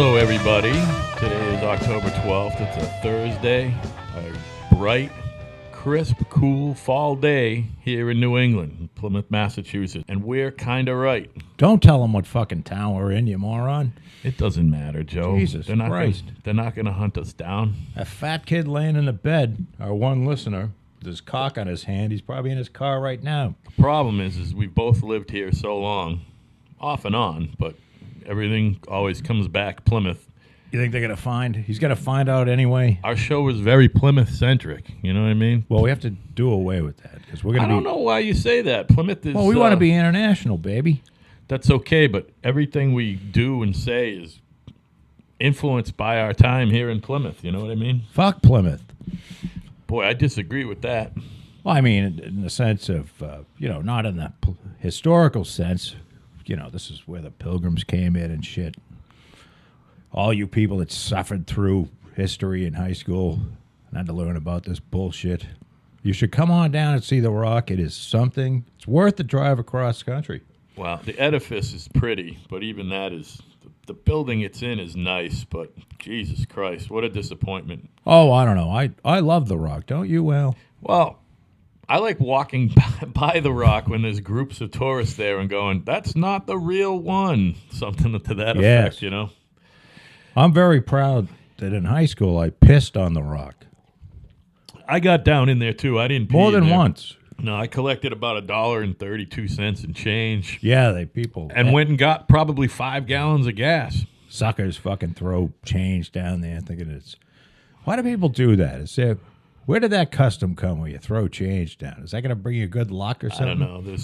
Hello, everybody. Today is October 12th. It's a Thursday, a bright, crisp, cool fall day here in New England, Plymouth, Massachusetts. And we're kind of right. Don't tell them what fucking town we're in, you moron. It doesn't matter, Joe. Jesus Christ. They're not going to hunt us down. A fat kid laying in the bed, our one listener, with his cock on his hand. He's probably in his car right now. The problem is we've both lived here so long, off and on, but everything always comes back Plymouth. You think they're going to find? He's going to find out anyway. Our show is very Plymouth-centric. You know what I mean? Well, we have to do away with that because we're going to I don't know why you say that. Plymouth is... Well, we want to be international, baby. That's okay, but everything we do and say is influenced by our time here in Plymouth. You know what I mean? Fuck Plymouth. Boy, I disagree with that. Well, I mean, in the sense of, not in the historical sense. You know, this is where the Pilgrims came in and shit. All you people that suffered through history in high school and had to learn about this bullshit, you should come on down and see the Rock. It is something. It's worth the drive across country. Well, the edifice is pretty, but even that is... The building it's in is nice, but Jesus Christ, what a disappointment. Oh, I don't know. I love the Rock. Don't you, Al? Well, I like walking by the Rock when there's groups of tourists there and going, that's not the real one. Something to that effect, you know? I'm very proud that in high school I pissed on the Rock. I got down in there, too. I didn't pee more than in there. Once. No, I collected about $1.32 and change. Yeah, and went and got probably 5 gallons of gas. Suckers fucking throw change down there thinking it's... Why do people do that? Where did that custom come where you throw change down? Is that going to bring you good luck or something? I don't know. There's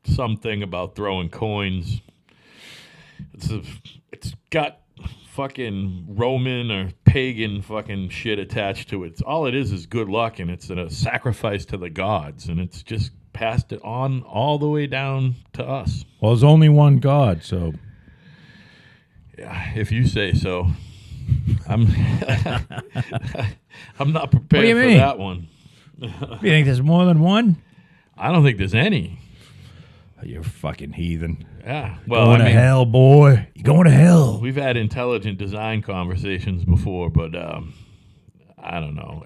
something about throwing coins. It's got fucking Roman or pagan fucking shit attached to it. All it is good luck, and it's a sacrifice to the gods, and it's just passed it on all the way down to us. Well, there's only one God, so... Yeah, if you say so. I'm not prepared for that one. You think there's more than one? I don't think there's any. You're fucking heathen. Yeah. Well, going to hell, boy. You're going to hell. We've had intelligent design conversations before, but I don't know.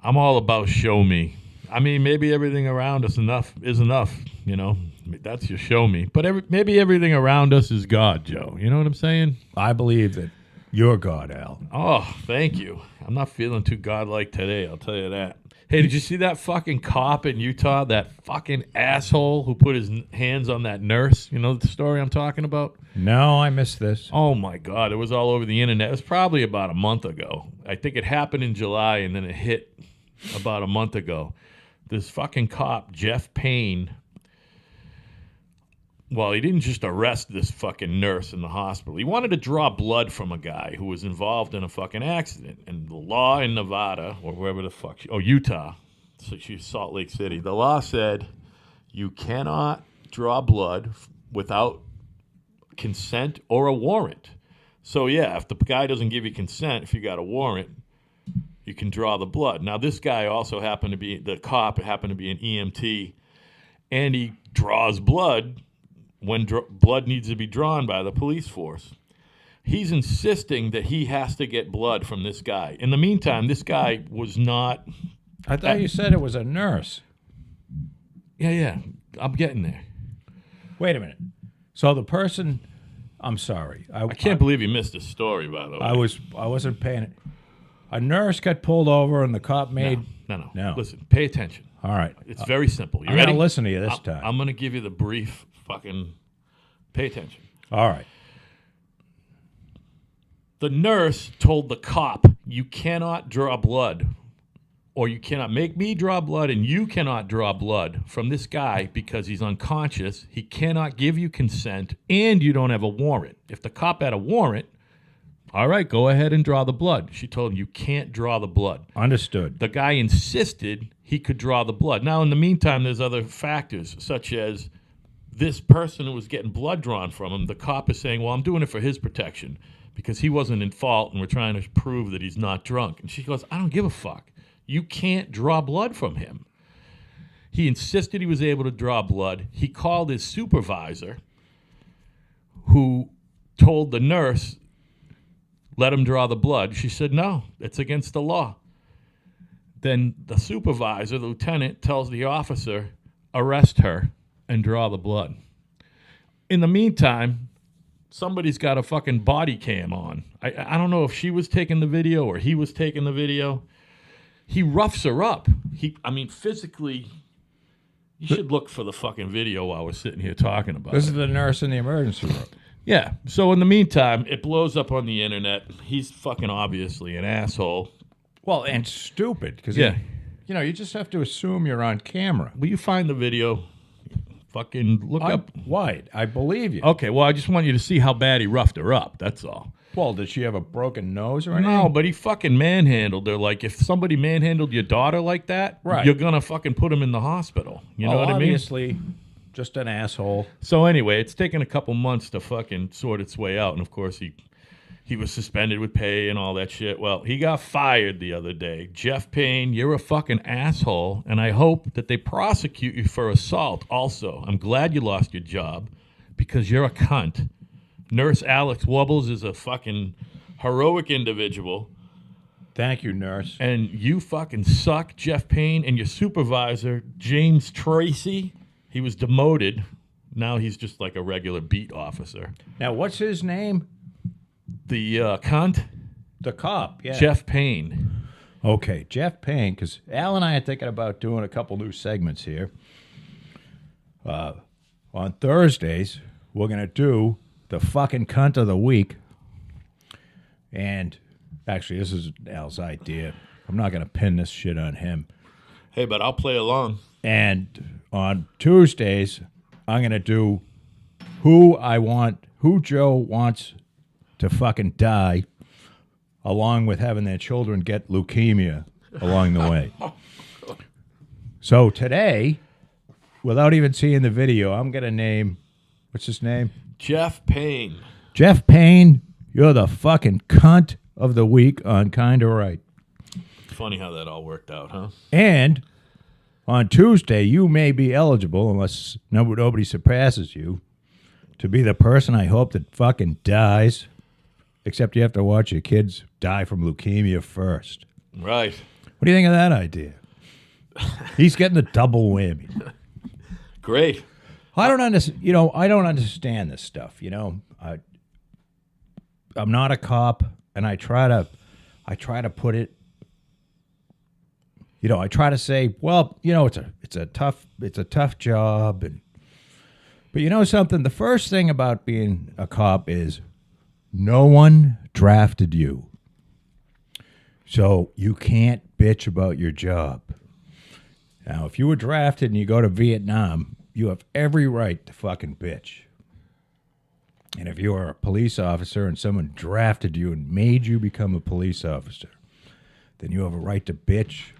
I'm all about show me. I mean, maybe everything around us is enough, you know. That's your show me. But maybe everything around us is God, Joe. You know what I'm saying? I believe that you're God, Al. Oh, thank you. I'm not feeling too godlike today, I'll tell you that. Hey, did you see that fucking cop in Utah, that fucking asshole who put his hands on that nurse? You know the story I'm talking about? No, I missed this. Oh, my God. It was all over the internet. It was probably about a month ago. I think it happened in July, and then it hit about a month ago. This fucking cop, Jeff Payne, well, he didn't just arrest this fucking nurse in the hospital. He wanted to draw blood from a guy who was involved in a fucking accident. And the law in Nevada, or wherever the fuck, Utah, so she's Salt Lake City. The law said you cannot draw blood without consent or a warrant. So, yeah, if the guy doesn't give you consent, if you got a warrant, you can draw the blood. Now, this guy also the cop happened to be an EMT, and he draws blood when blood needs to be drawn by the police force. He's insisting that he has to get blood from this guy. In the meantime, this guy was not... I thought you said it was a nurse. Yeah. I'm getting there. Wait a minute. So the person... I'm sorry. I can't believe you missed a story, by the way. I wasn't paying it. A nurse got pulled over and the cop made... No. Listen, pay attention. All right. It's very simple. You I'm ready? going to listen to you this time. I'm going to give you the brief fucking... Pay attention. All right. The nurse told the cop, you cannot draw blood, or you cannot make me draw blood, and you cannot draw blood from this guy because he's unconscious. He cannot give you consent, and you don't have a warrant. If the cop had a warrant, all right, go ahead and draw the blood. She told him you can't draw the blood. Understood. The guy insisted he could draw the blood. Now, in the meantime, there's other factors, such as this person who was getting blood drawn from him, the cop is saying, well, I'm doing it for his protection because he wasn't in fault and we're trying to prove that he's not drunk. And she goes, I don't give a fuck. You can't draw blood from him. He insisted he was able to draw blood. He called his supervisor, who told the nurse, let him draw the blood. She said, no, it's against the law. Then the supervisor, the lieutenant, tells the officer, arrest her and draw the blood. In the meantime, somebody's got a fucking body cam on. I don't know if she was taking the video or he was taking the video. He roughs her up. Physically, you should look for the fucking video while we're sitting here talking about This it. is the nurse in the emergency room. Yeah. So in the meantime, it blows up on the internet. He's fucking obviously an asshole. Well, and stupid because Yeah. you just have to assume you're on camera. Will you find the video? Fucking look up. Why? I believe you. Okay, well, I just want you to see how bad he roughed her up. That's all. Well, did she have a broken nose or anything? No, but he fucking manhandled her. Like, if somebody manhandled your daughter like that, Right. you're going to fucking put him in the hospital. You know what I mean? Obviously, just an asshole. So anyway, it's taken a couple months to fucking sort its way out. And, of course, he was suspended with pay and all that shit. Well, he got fired the other day. Jeff Payne, you're a fucking asshole, and I hope that they prosecute you for assault also. I'm glad you lost your job because you're a cunt. Nurse Alex Wubbles is a fucking heroic individual, Thank you, nurse. and you fucking suck, Jeff Payne, and your supervisor, James Tracy. He was demoted. Now he's just like a regular beat officer. Now, what's his name? The cunt, The cop. Yeah. Jeff Payne. Okay, Jeff Payne, because Al and I are thinking about doing a couple new segments here. On Thursdays, we're going to do the fucking cunt of the week. And actually, this is Al's idea. I'm not going to pin this shit on him. Hey, but I'll play along. And on Tuesdays, I'm going to do who Joe wants to fucking die, along with having their children get leukemia along the way. So today, without even seeing the video, I'm going to name, what's his name? Jeff Payne. Jeff Payne, you're the fucking cunt of the week on Kinda Right. Funny how that all worked out, huh? And on Tuesday, you may be eligible, unless nobody surpasses you, to be the person I hope that fucking dies. Except you have to watch your kids die from leukemia first. Right. What do you think of that idea? He's getting the double whammy. Great. I don't understand this stuff. I'm not a cop, and I try to put it. I try to say, well, it's a tough job, but you know something. The first thing about being a cop is no one drafted you, so you can't bitch about your job. Now, if you were drafted and you go to Vietnam, you have every right to fucking bitch. And if you are a police officer and someone drafted you and made you become a police officer, then you have a right to bitch.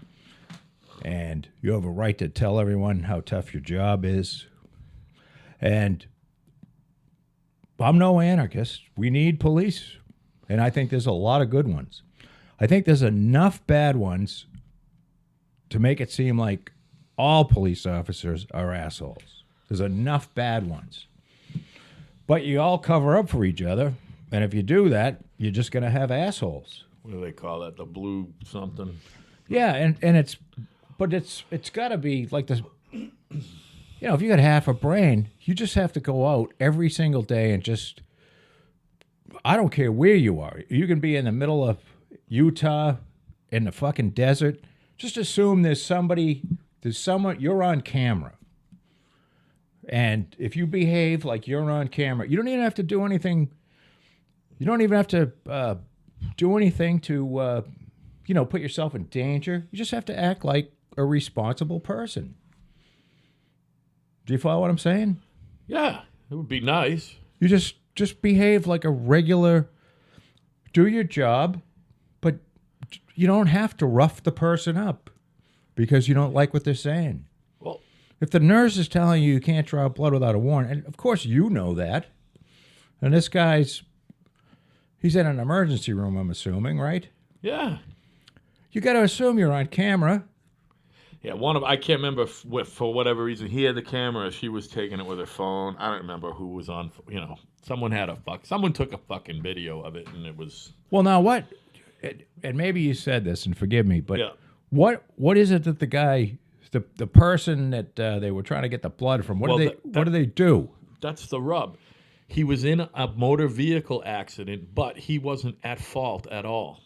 And you have a right to tell everyone how tough your job is. And I'm no anarchist. We need police. And I think there's a lot of good ones. I think there's enough bad ones to make it seem like all police officers are assholes. There's enough bad ones. But you all cover up for each other. And if you do that, you're just going to have assholes. What do they call that? The blue something? Yeah, and it's got to be like this. If you got half a brain, you just have to go out every single day and just, I don't care where you are. You can be in the middle of Utah, in the fucking desert. Just assume there's someone, you're on camera. And if you behave like you're on camera, you don't even have to do anything. You don't even have to do anything to, put yourself in danger. You just have to act like a responsible person. Do you follow what I'm saying? Yeah, it would be nice. You just behave like a regular, do your job, but you don't have to rough the person up because you don't like what they're saying. Well, if the nurse is telling you can't draw blood without a warrant, and of course you know that, and this he's in an emergency room, I'm assuming, right? yeah. You got to assume you're on camera. Yeah, I can't remember for whatever reason he had the camera, she was taking it with her phone. I don't remember who was on. Someone took a fucking video of it, and it was Well, now what? And maybe you said this, and forgive me, but yeah. what is it that the guy, the person that they were trying to get the blood from? What Well, what do they do? That's the rub. He was in a motor vehicle accident, but he wasn't at fault at all.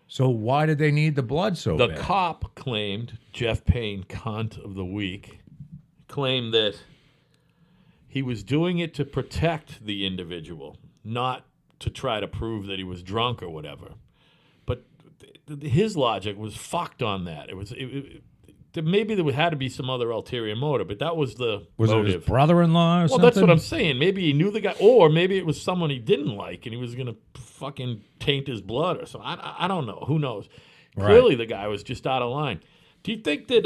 So why did they need the blood so The bad? cop claimed, Jeff Payne, cunt of the week, claimed that he was doing it to protect the individual, not to try to prove that he was drunk or whatever. But his logic was fucked on that. Maybe there had to be some other ulterior motive, but that was the Was it motive. his brother-in-law or Well, something? that's what I'm saying. Maybe he knew the guy, or maybe it was someone he didn't like, and he was going to fucking taint his blood or something. I don't know. Who knows? Right. Clearly, the guy was just out of line. Do you think that?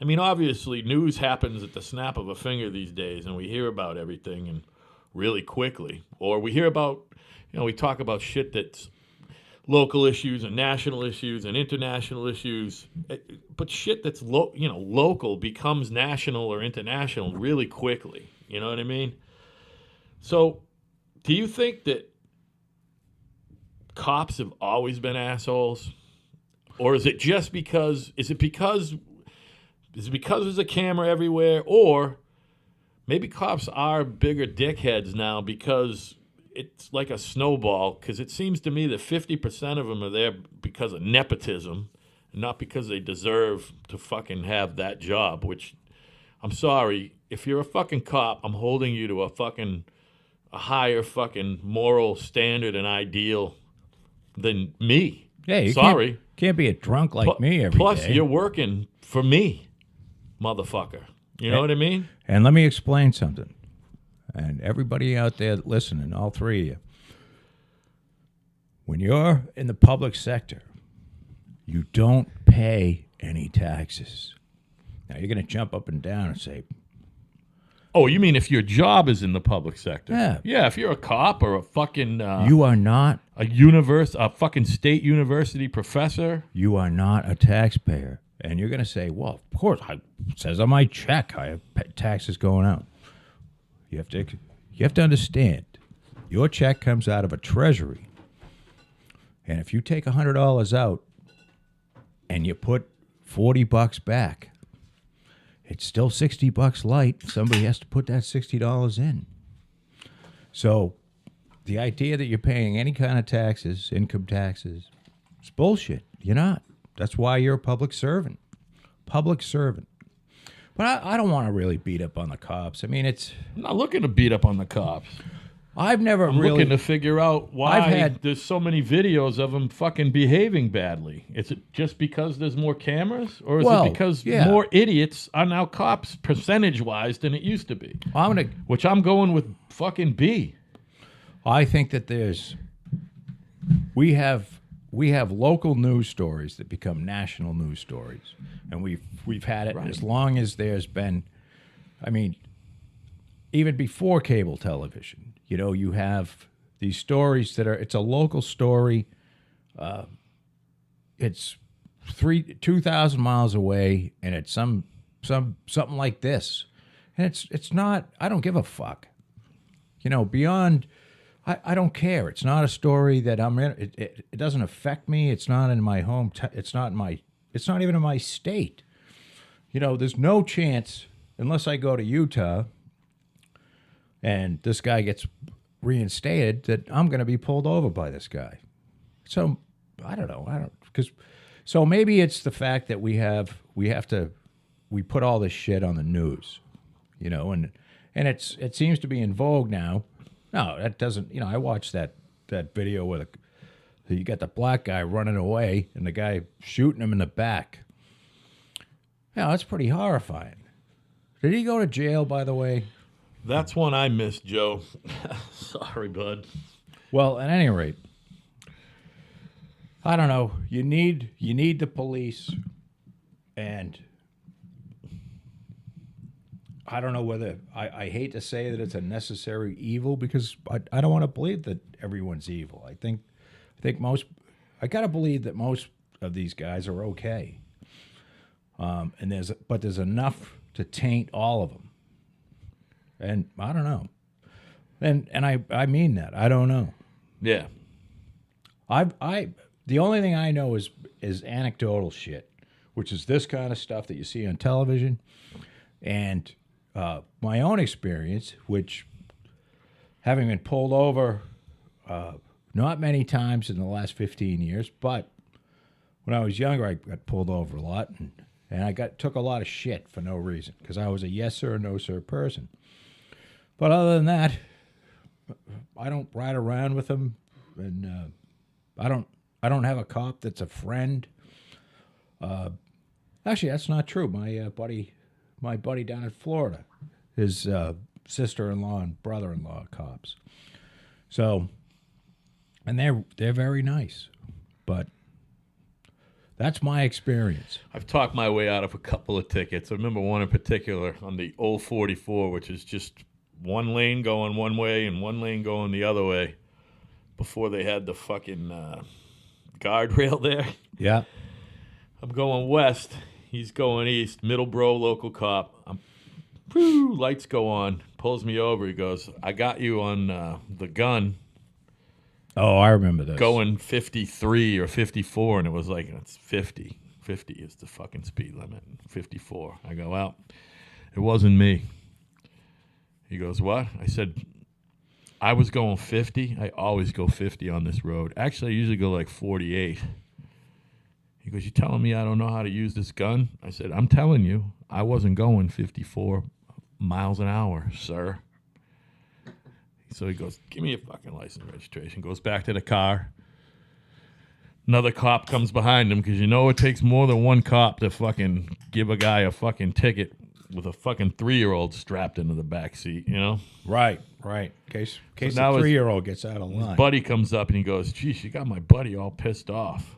I mean, obviously, news happens at the snap of a finger these days, and we hear about everything and really quickly, or we hear about, we talk about shit that's local issues and national issues and international issues, but shit that's local becomes national or international really quickly. You know what I mean? So, do you think that cops have always been assholes, or is it just because? Is it because there's a camera everywhere, or maybe cops are bigger dickheads now because it's like a snowball, because it seems to me that 50% of them are there because of nepotism, not because they deserve to fucking have that job, which, I'm sorry, if you're a fucking cop, I'm holding you to a higher fucking moral standard and ideal than me. Yeah, you sorry. Can't be a drunk like me every day. Plus, you're working for me, motherfucker. You know what I mean? And let me explain something. And everybody out there listening, all three of you, when you're in the public sector, you don't pay any taxes. Now, you're going to jump up and down and say, Oh, you mean if your job is in the public sector? Yeah. Yeah, if you're a cop or a fucking you are not a fucking state university professor. You are not a taxpayer. And you're going to say, well, of course, it says on my check I have taxes going out. You have to understand, your check comes out of a treasury. And if you take $100 out and you put $40 back, it's still $60 light. Somebody has to put that $60 in. So the idea that you're paying any kind of taxes, income taxes, it's bullshit. You're not. That's why you're a public servant. Public servant. But I don't want to really beat up on the cops. I mean, I'm not looking to beat up on the cops. I'm looking to figure out why there's so many videos of them fucking behaving badly. Is it just because there's more cameras? Or is it because more idiots are now cops percentage-wise than it used to be? Which I'm going with fucking B. I think that we have local news stories that become national news stories. And we've had it as long as there's been, I mean, even before cable television. You have these stories it's a local story. It's 2,000 miles away, and it's something like this. And it's not, I don't give a fuck. Beyond, I don't care. It's not a story that I'm in. It doesn't affect me. It's not in my home. It's not even in my state. There's no chance, unless I go to Utah and this guy gets reinstated, that I'm going to be pulled over by this guy. So I don't know. So maybe it's the fact that we put all this shit on the news, and it seems to be in vogue now. No, that doesn't. I watched that video where you got the black guy running away and the guy shooting him in the back. That's pretty horrifying. Did he go to jail, by the way? That's one I missed, Joe. Sorry, bud. Well, at any rate, I don't know. You need the police, and I don't know whether I hate to say that it's a necessary evil, because I don't want to believe that everyone's evil. I think I got to believe that most of these guys are okay, and there's enough to taint all of them, and I don't know, and I mean that I don't know. Yeah. The only thing I know is anecdotal shit, which is this kind of stuff that you see on television, and my own experience, which having been pulled over not many times in the last 15 years, but when I was younger, I got pulled over a lot, and I took a lot of shit for no reason because I was a yes sir, no sir person. But other than that, I don't ride around with them, and I don't have a cop that's a friend. Actually, that's not true. My buddy down in Florida, his sister-in-law and brother-in-law are cops. So, and they're very nice, but that's my experience. I've talked my way out of a couple of tickets. I remember one in particular on the old 44, which is just one lane going one way and one lane going the other way before they had the fucking guardrail there. Yeah. I'm going west. He's going east. Middleborough local cop. Lights go on. Pulls me over. He goes, I got you on the gun. Oh, I remember this. Going 53 or 54, and it was like, it's 50. 50 is the fucking speed limit. 54. I go, well, it wasn't me. He goes, what? I said, I was going 50. I always go 50 on this road. Actually, I usually go like 48. He goes, you telling me I don't know how to use this gun? I said, I'm telling you, I wasn't going 54 miles an hour, sir. So he goes, give me a fucking license registration. Goes back to the car. Another cop comes behind him because you know it takes more than one cop to fucking give a guy a fucking ticket with a fucking 3-year-old strapped into the back seat, you know? Right. In case So the now 3-year-old gets out of line. Buddy comes up and he goes, geez, you got my buddy all pissed off.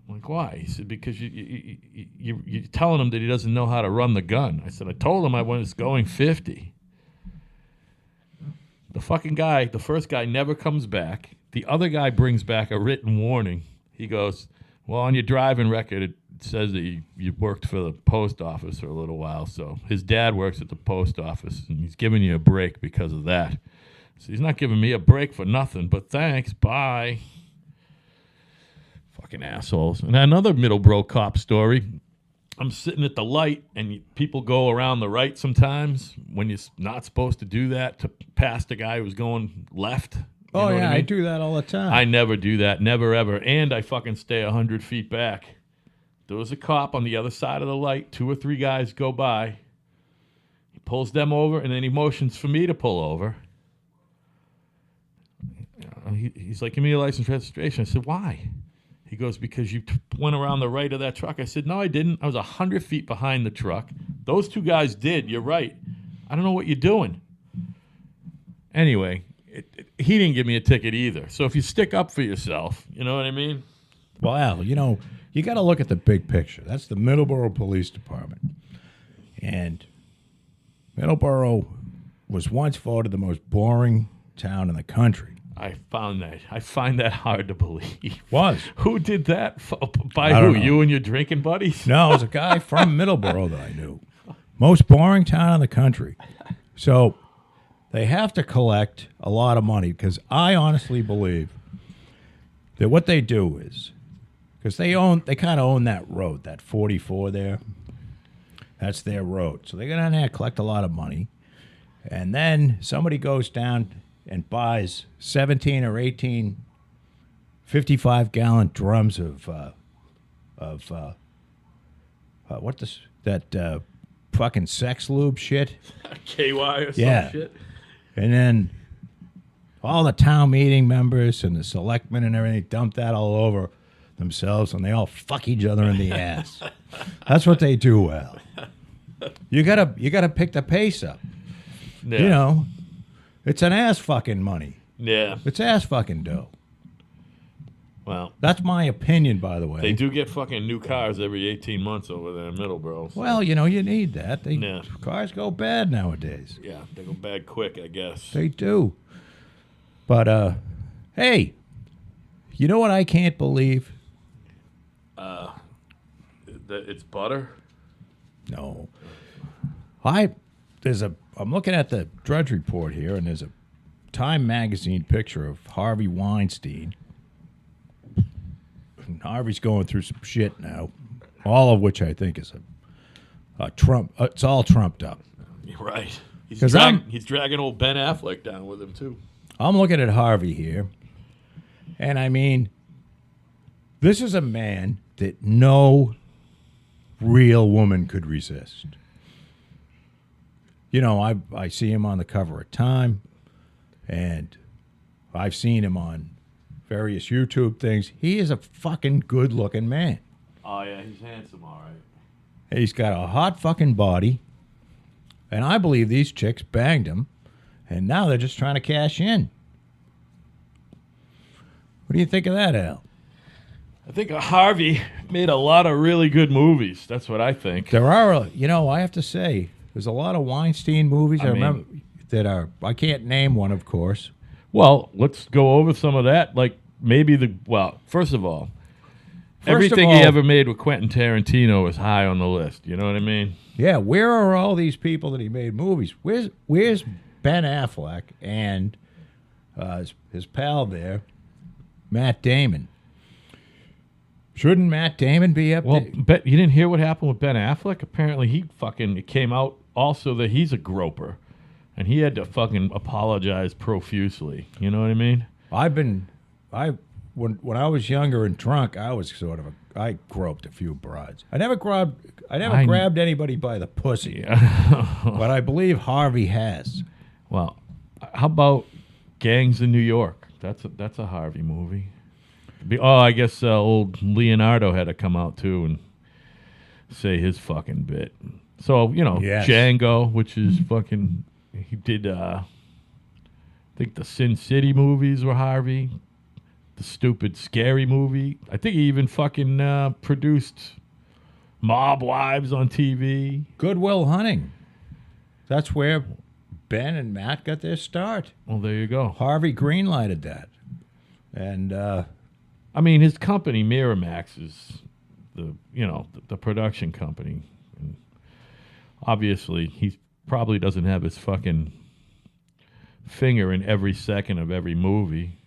I'm like, why? He said, because you're telling him that he doesn't know how to run the gun. I said, I told him I was going 50. The fucking guy, the first guy never comes back. The other guy brings back a written warning. He goes, well, on your driving record, it says that you worked for the post office for a little while. So his dad works at the post office, and he's giving you a break because of that. So he's not giving me a break for nothing, but thanks, bye. Fucking assholes. And another Middleborough cop story. I'm sitting at the light, and people go around the right sometimes when you're not supposed to do that to pass the guy who's going left. You know what I mean? I do that all the time. I never do that, never ever. And I fucking stay 100 feet back. There was a cop on the other side of the light. 2 or 3 guys go by. He pulls them over, and then he motions for me to pull over. He's like, give me your license registration. I said, why? He goes, because you went around the right of that truck. I said, no, I didn't. I was 100 feet behind the truck. Those 2 guys did. You're right. I don't know what you're doing. Anyway, he didn't give me a ticket either. So if you stick up for yourself, you know what I mean? Well, you know, you got to look at the big picture. That's the Middleborough Police Department. And Middleborough was once voted the most boring town in the country. I find that hard to believe. Was. Who did that? By I who? don't know. You and your drinking buddies? No, it was a guy from Middleborough that I knew. Most boring town in the country. So they have to collect a lot of money because I honestly believe that what they do is, because they kind of own that road, that 44 there. That's their road. So they go down there and collect a lot of money. And then somebody goes down and buys 17 or 18 55-gallon drums of fucking sex lube shit. KY or some Yeah. shit? And then all the town meeting members and the selectmen and everything dump that all over themselves, and they all fuck each other in the ass. That's what they do well. You gotta pick the pace up. Yeah. You know, it's an ass fucking money. Yeah. It's ass fucking dough. Well, That's my opinion, by the way. they do get fucking new cars every 18 months over there in Middleborough. So. Well, you know, you need that. Yeah. Cars go bad nowadays. Yeah, they go bad quick, I guess. They do. But hey, you know what I can't believe? It's butter. No. I'm looking at the Drudge Report here, and there's a Time magazine picture of Harvey Weinstein. And Harvey's going through some shit now, all of which I think is a Trump. It's all trumped up. You're right. He's 'Cause he's dragging old Ben Affleck down with him too. I'm looking at Harvey here, and I mean, this is a man that no real woman could resist. You know, I see him on the cover of Time, and I've seen him on various YouTube things. He is a fucking good-looking man. Oh yeah, he's handsome, all right. He's got a hot fucking body, and I believe these chicks banged him, and now they're just trying to cash in. What do you think of that, Al? I think Harvey made a lot of really good movies. That's what I think. There are, I have to say, there's a lot of Weinstein movies. I mean- remember that are. I can't name one, of course. Well, let's go over some of that. Like maybe first of all, everything he all- ever made with Quentin Tarantino is high on the list. You know what I mean? Yeah, where are all these people that he made movies? Where's Ben Affleck and his pal there, Matt Damon? Shouldn't Matt Damon be up Well, there? you didn't hear what happened with Ben Affleck? Apparently, it came out also that he's a groper, and he had to fucking apologize profusely. You know what I mean? When I was younger and drunk, I was I groped a few brides. I never grabbed anybody by the pussy, but I believe Harvey has. Well, how about Gangs in New York? That's a Harvey movie. I guess old Leonardo had to come out too and say his fucking bit. So Yes. Django, which is fucking. He did. I think the Sin City movies were Harvey. The stupid Scary movie. I think he even fucking produced Mob Wives on TV. Good Will Hunting. That's where Ben and Matt got their start. Well, there you go. Harvey greenlighted that. And I mean, his company Miramax is the production company. And obviously, he probably doesn't have his fucking finger in every second of every movie,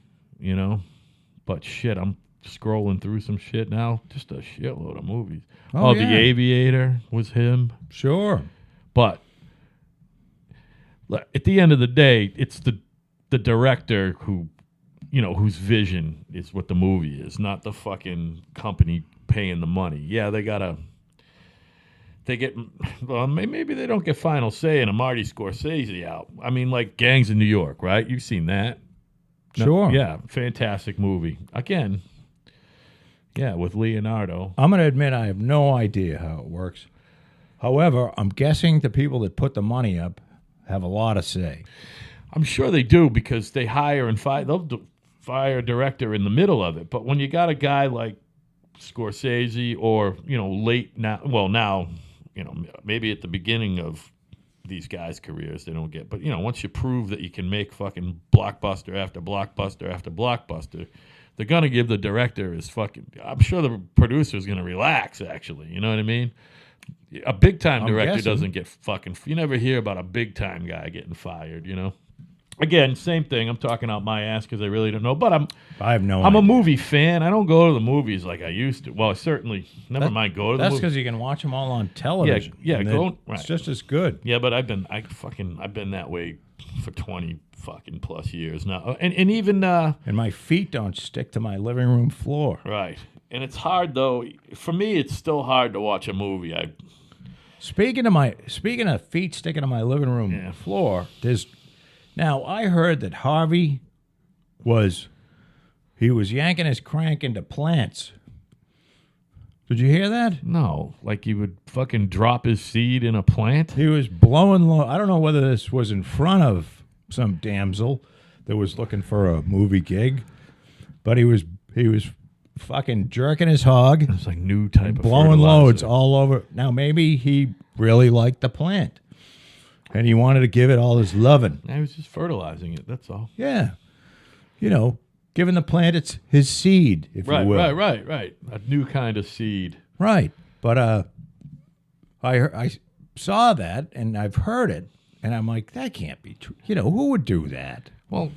But shit, I'm scrolling through some shit now. Just a shitload of movies. Oh, The yeah. Aviator was him. sure. But at the end of the day, it's the director whose vision is what the movie is, not the fucking company paying the money. Yeah, maybe they don't get final say in a Marty Scorsese out. I mean, like Gangs in New York, right? You've seen that. No, Sure. yeah, fantastic movie. Again, yeah, with Leonardo. I'm going to admit I have no idea how it works. However, I'm guessing the people that put the money up have a lot to say. I'm sure they do because they hire and fire. They'll fire a director in the middle of it. But when you got a guy like Scorsese or, late now, maybe at the beginning of these guys' careers they don't get. But, once you prove that you can make fucking blockbuster after blockbuster after blockbuster, they're going to give the director his fucking... I'm sure the producer's going to relax, actually. You know what I mean? A big-time director guessing. doesn't get fucking... You never hear about a big-time guy getting fired, Again, same thing. I'm talking out my ass because I really don't know. But I have no I'm a idea. movie fan. I don't go to the movies like I used to. Well, I certainly never mind go to the That's movies. because you can watch them all on television. Yeah, And go- It's right. just as good. Yeah, but I've been that way for 20 fucking plus years now. And even And my feet don't stick to my living room floor. right. And it's hard though. For me, it's still hard to watch a movie. Speaking of feet sticking to my living room floor, now I heard that Harvey was yanking his crank into plants. Did you hear that? No, like he would fucking drop his seed in a plant. He was blowing low. I don't know whether this was in front of some damsel that was looking for a movie gig, but he was fucking jerking his hog, It's like new type of blowing fertilizer. loads all over. Now maybe he really liked the plant, and he wanted to give it all his loving. I was just fertilizing it. That's all. Yeah, giving the plant his seed, if Right, you will. right. A new kind of seed. Right. But I saw that and I've heard it, and I'm like, that can't be true. You know, who would do that? Well,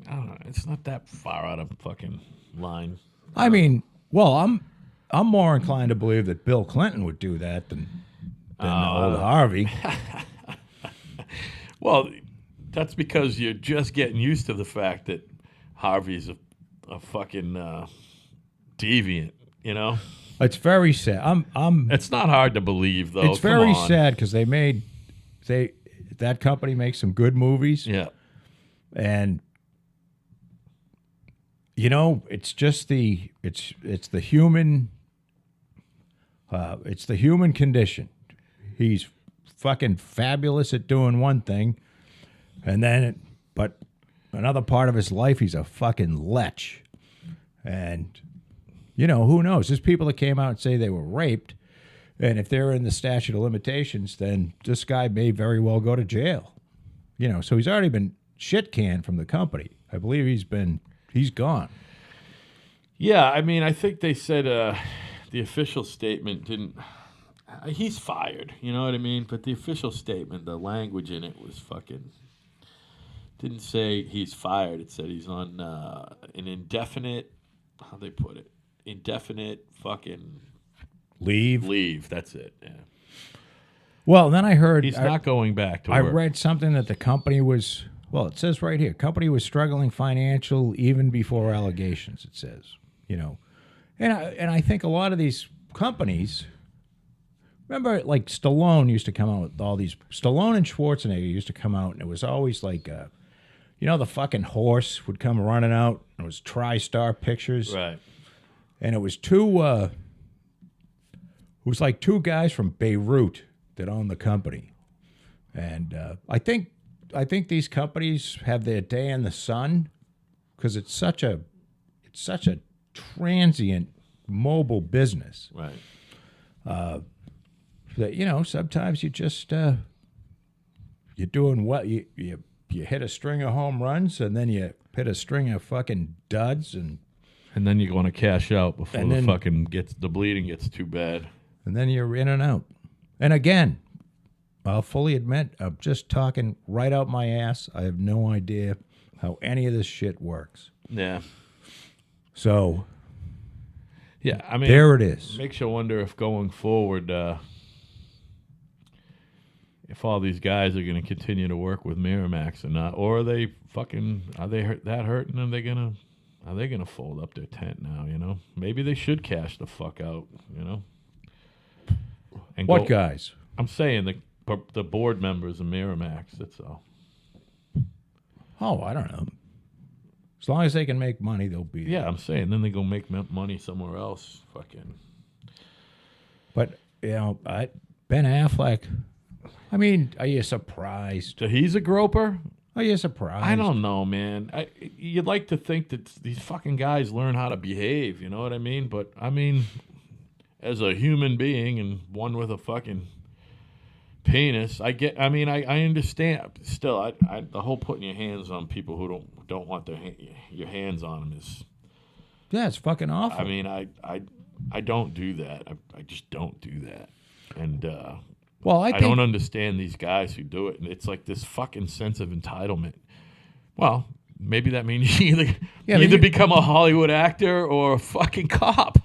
I don't know. It's not that far out of fucking line. I mean, well, I'm more inclined to believe that Bill Clinton would do that than old Harvey. Well, that's because you're just getting used to the fact that Harvey's a fucking deviant. You know, It's very sad. it's not hard to believe though. It's Come very on. sad because that company makes some good movies, Yeah. and you know, it's just it's the human condition. He's fucking fabulous at doing one thing, and then but another part of his life he's a fucking lech. And you know, who knows? There's people that came out and say they were raped, and if they're in the statute of limitations, then this guy may very well go to jail. You know, so he's already been shit canned from the company. I believe he's gone. Yeah, I mean, I think they said the official statement didn't. He's fired, you know what I mean? But the official statement, the language in it was fucking. Didn't say he's fired. It said he's on an indefinite. How'd they put it? Indefinite fucking Leave. That's it. Yeah. Well, then I heard He's not going back to I work. read something that the company was. Well, it says right here, company was struggling financial even before allegations. It says, you know, and I think a lot of these companies. Remember, like Stallone used to come out with all these. Stallone and Schwarzenegger used to come out, and it was always like, you know, the fucking horse would come running out. And it was TriStar Pictures, Right. and it was two. It was like two guys from Beirut that owned the company, and I think these companies have their day in the sun because it's such a transient mobile business. Right. That, you know, sometimes you just you're doing what you hit a string of home runs and then you hit a string of fucking duds and then you want to cash out before And then- the bleeding gets too bad. then you're in and out. And again, I'll fully admit I'm just talking right out my ass. I have no idea how any of this shit works. Yeah. So Yeah. I mean, there it is. makes you wonder if going forward, if all these guys are going to continue to work with Miramax or not, or are they that hurting? Are they gonna fold up their tent now? You know, maybe they should cash the fuck out. You know, and What go- guys? I'm saying the board members of Miramax. That's all. Oh, I don't know. As long as they can make money, they'll be there. Yeah, I'm saying then they go make money somewhere else. Fucking. But, you know, Ben Affleck, I mean, are you surprised? So he's a groper. Are you surprised? I don't know, man. You'd like to think that these fucking guys learn how to behave, you know what I mean? But, I mean, as a human being and one with a fucking penis, I understand. Still, the whole putting your hands on people who don't want your hands on them is... Yeah, it's fucking awful. I mean, I don't do that. I just don't do that. And... well, I I think don't understand these guys who do it. And it's like this fucking sense of entitlement. Well, maybe that means you either become a Hollywood actor or a fucking cop.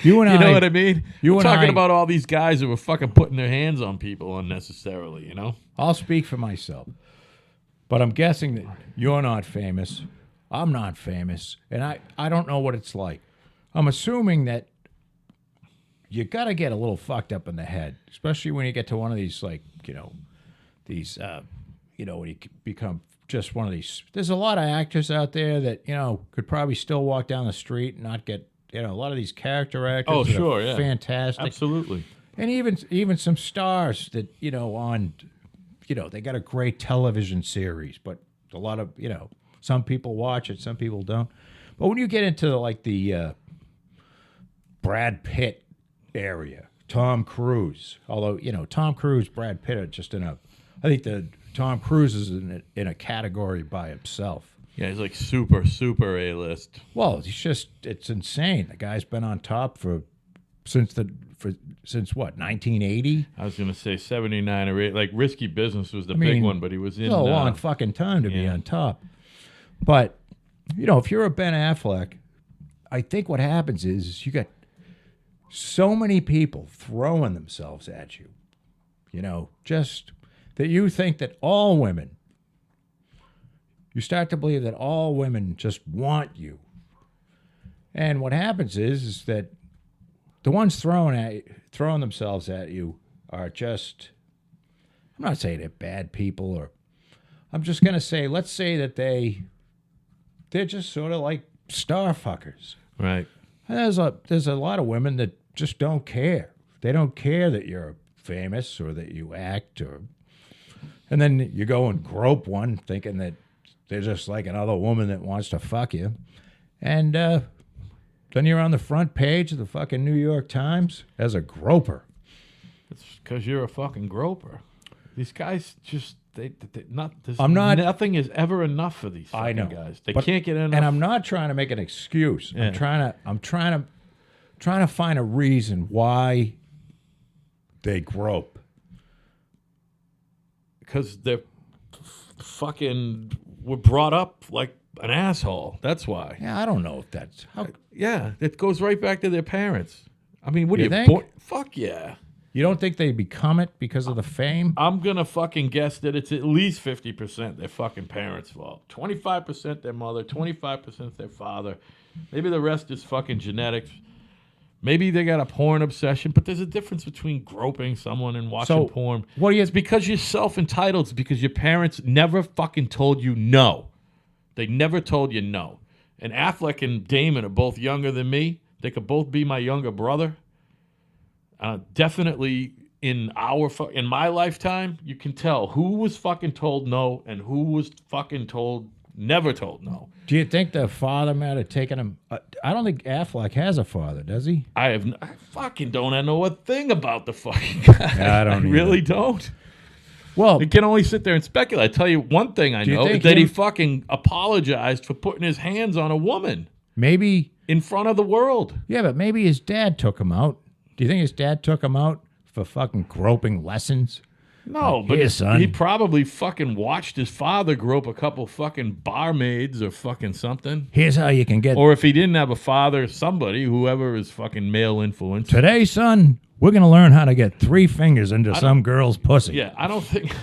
you and You know I, what I mean? you We're and talking I- about all these guys who are fucking putting their hands on people unnecessarily, you know? I'll speak for myself. But I'm guessing that you're not famous. I'm not famous. And I don't know what it's like. I'm assuming that you got to get a little fucked up in the head, especially when you get to one of these, like, you know, these, you know, when you become just one of these. There's a lot of actors out there that, you know, could probably still walk down the street and not get, you know, a lot of these character actors. Oh, that are sure, yeah. fantastic. Absolutely. And even some stars that, you know, on, you know, they got a great television series, but a lot of, you know, some people watch it, some people don't. But when you get into like the Brad Pitt area, Tom Cruise, although, you know, Tom Cruise, Brad Pitt are just I think the Tom Cruise is in a category by himself. Yeah, he's like super, super A-list. Well, it's insane. The guy's been on top for since what, 1980? I was gonna say 79 or 8. Like Risky Business was the mean, big one, but he was in. It's a long fucking time to be on top. But if you're a Ben Affleck, I think what happens is you got so many people throwing themselves at you. Just that you think that all women. You start to believe that all women just want you. And what happens is that the ones throwing themselves at you are just, I'm not saying they're bad people, or I'm just going to say, let's say that they're just sort of like star fuckers. Right. And there's a lot of women that just don't care. They don't care that you're famous or that you act, and then you go and grope one thinking that they're just like another woman that wants to fuck you. And then you're on the front page of the fucking New York Times as a groper. It's because you're a fucking groper. These guys just nothing is ever enough for these fucking guys. They can't get enough. And I'm not trying to make an excuse. Yeah. I'm trying to find a reason why they grope. Because they're fucking were brought up like an asshole. That's why. Yeah, I don't know if that's how. Yeah, it goes right back to their parents. I mean, what You do you think? Fuck yeah. You don't think they become it because of the fame? I'm gonna fucking guess that it's at least 50% their fucking parents' fault. 25% their mother, 25% their father. Maybe the rest is fucking genetics. Maybe they got a porn obsession, but there's a difference between groping someone and watching porn. What do you? It's because you're self-entitled. It's because your parents never fucking told you no. They never told you no. And Affleck and Damon are both younger than me. They could both be my younger brother. Definitely in my lifetime, you can tell who was fucking told no and who was fucking never told no. Do you think the father might have taken him? I don't think Affleck has a father, does he? I fucking don't know a thing about the fucking guy. I don't really don't. Well, You can only sit there and speculate. I tell you one thing I know, that he fucking apologized for putting his hands on a woman maybe in front of the world. Yeah, but maybe his dad took him out. Do you think his dad took him out for fucking groping lessons? No, but here, son. he probably fucking watched his father grope a couple fucking barmaids or fucking something. Here's how you can get. Or if he didn't have a father, somebody, whoever is fucking male influence. Today, son, we're gonna learn how to get 3 fingers into some girl's pussy. Yeah, I don't think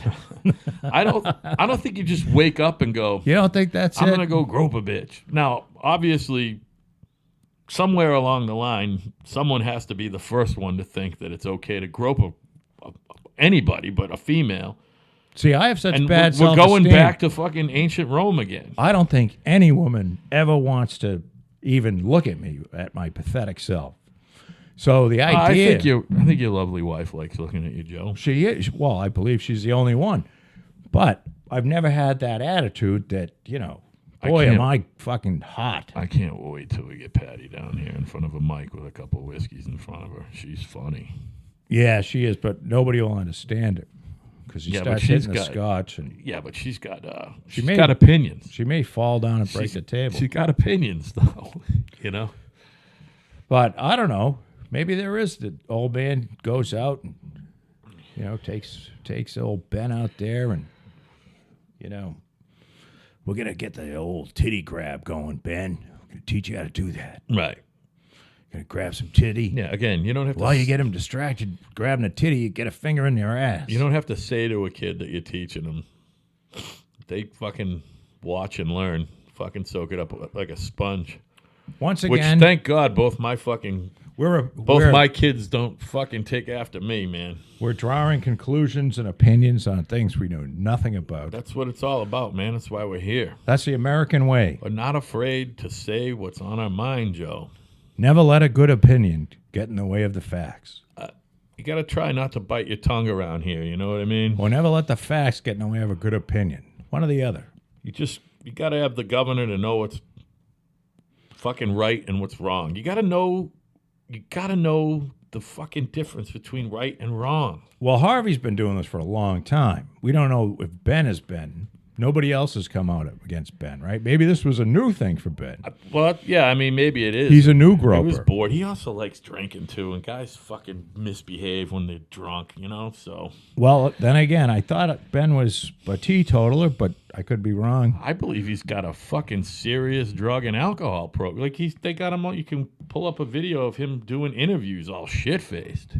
I don't think you just wake up and go, You don't think that's I'm it? gonna go grope a bitch. Now, obviously, somewhere along the line, someone has to be the first one to think that it's okay to grope anybody but a female. See, I have such And bad we're self-esteem. going back to fucking ancient Rome again. I don't think any woman ever wants to even look at me, at my pathetic self. So the idea, I think your lovely wife likes looking at you, Joe. she is. Well, I believe she's the only one. But I've never had that attitude that boy, am I fucking hot. I can't wait till we get Patty down here in front of a mic with a couple of whiskeys in front of her. She's funny. Yeah, she is, but nobody will understand it because she starts hitting the scotch, and Yeah, but she's got may- got opinions. she may fall down and break the table. She's got opinions, though. But I don't know. Maybe there is. The old man goes out and takes old Ben out there, and we're gonna get the old titty grab going, Ben. I'm gonna teach you how to do that. Right. Gonna grab some titty. Yeah. Again, you don't have to. While you get him distracted grabbing a titty, you get a finger in their ass. You don't have to say to a kid that you're teaching them. They fucking watch and learn. Fucking soak it up like a sponge. Once Which, again, thank God, both my kids don't fucking take after me, man. We're drawing conclusions and opinions on things we know nothing about. That's what it's all about, man. That's why we're here. That's the American way. We're not afraid to say what's on our mind, Joe. Never let a good opinion get in the way of the facts. You got to try not to bite your tongue around here, you know what I mean? Or never let the facts get in the way of a good opinion. One or the other. You got to have the governor to know what's fucking right and what's wrong. You got to know the fucking difference between right and wrong. Well, Harvey's been doing this for a long time. We don't know if Ben has been. Nobody else has come out against Ben, right? Maybe this was a new thing for Ben. Well, yeah, I mean, maybe it is. He's a new He was groper. bored. He also likes drinking too, and guys fucking misbehave when they're drunk, you know. So Well, then again, I thought Ben was a teetotaler, but I could be wrong. I believe he's got a fucking serious drug and alcohol program. Like they got him. You can pull up a video of him doing interviews, all shit faced.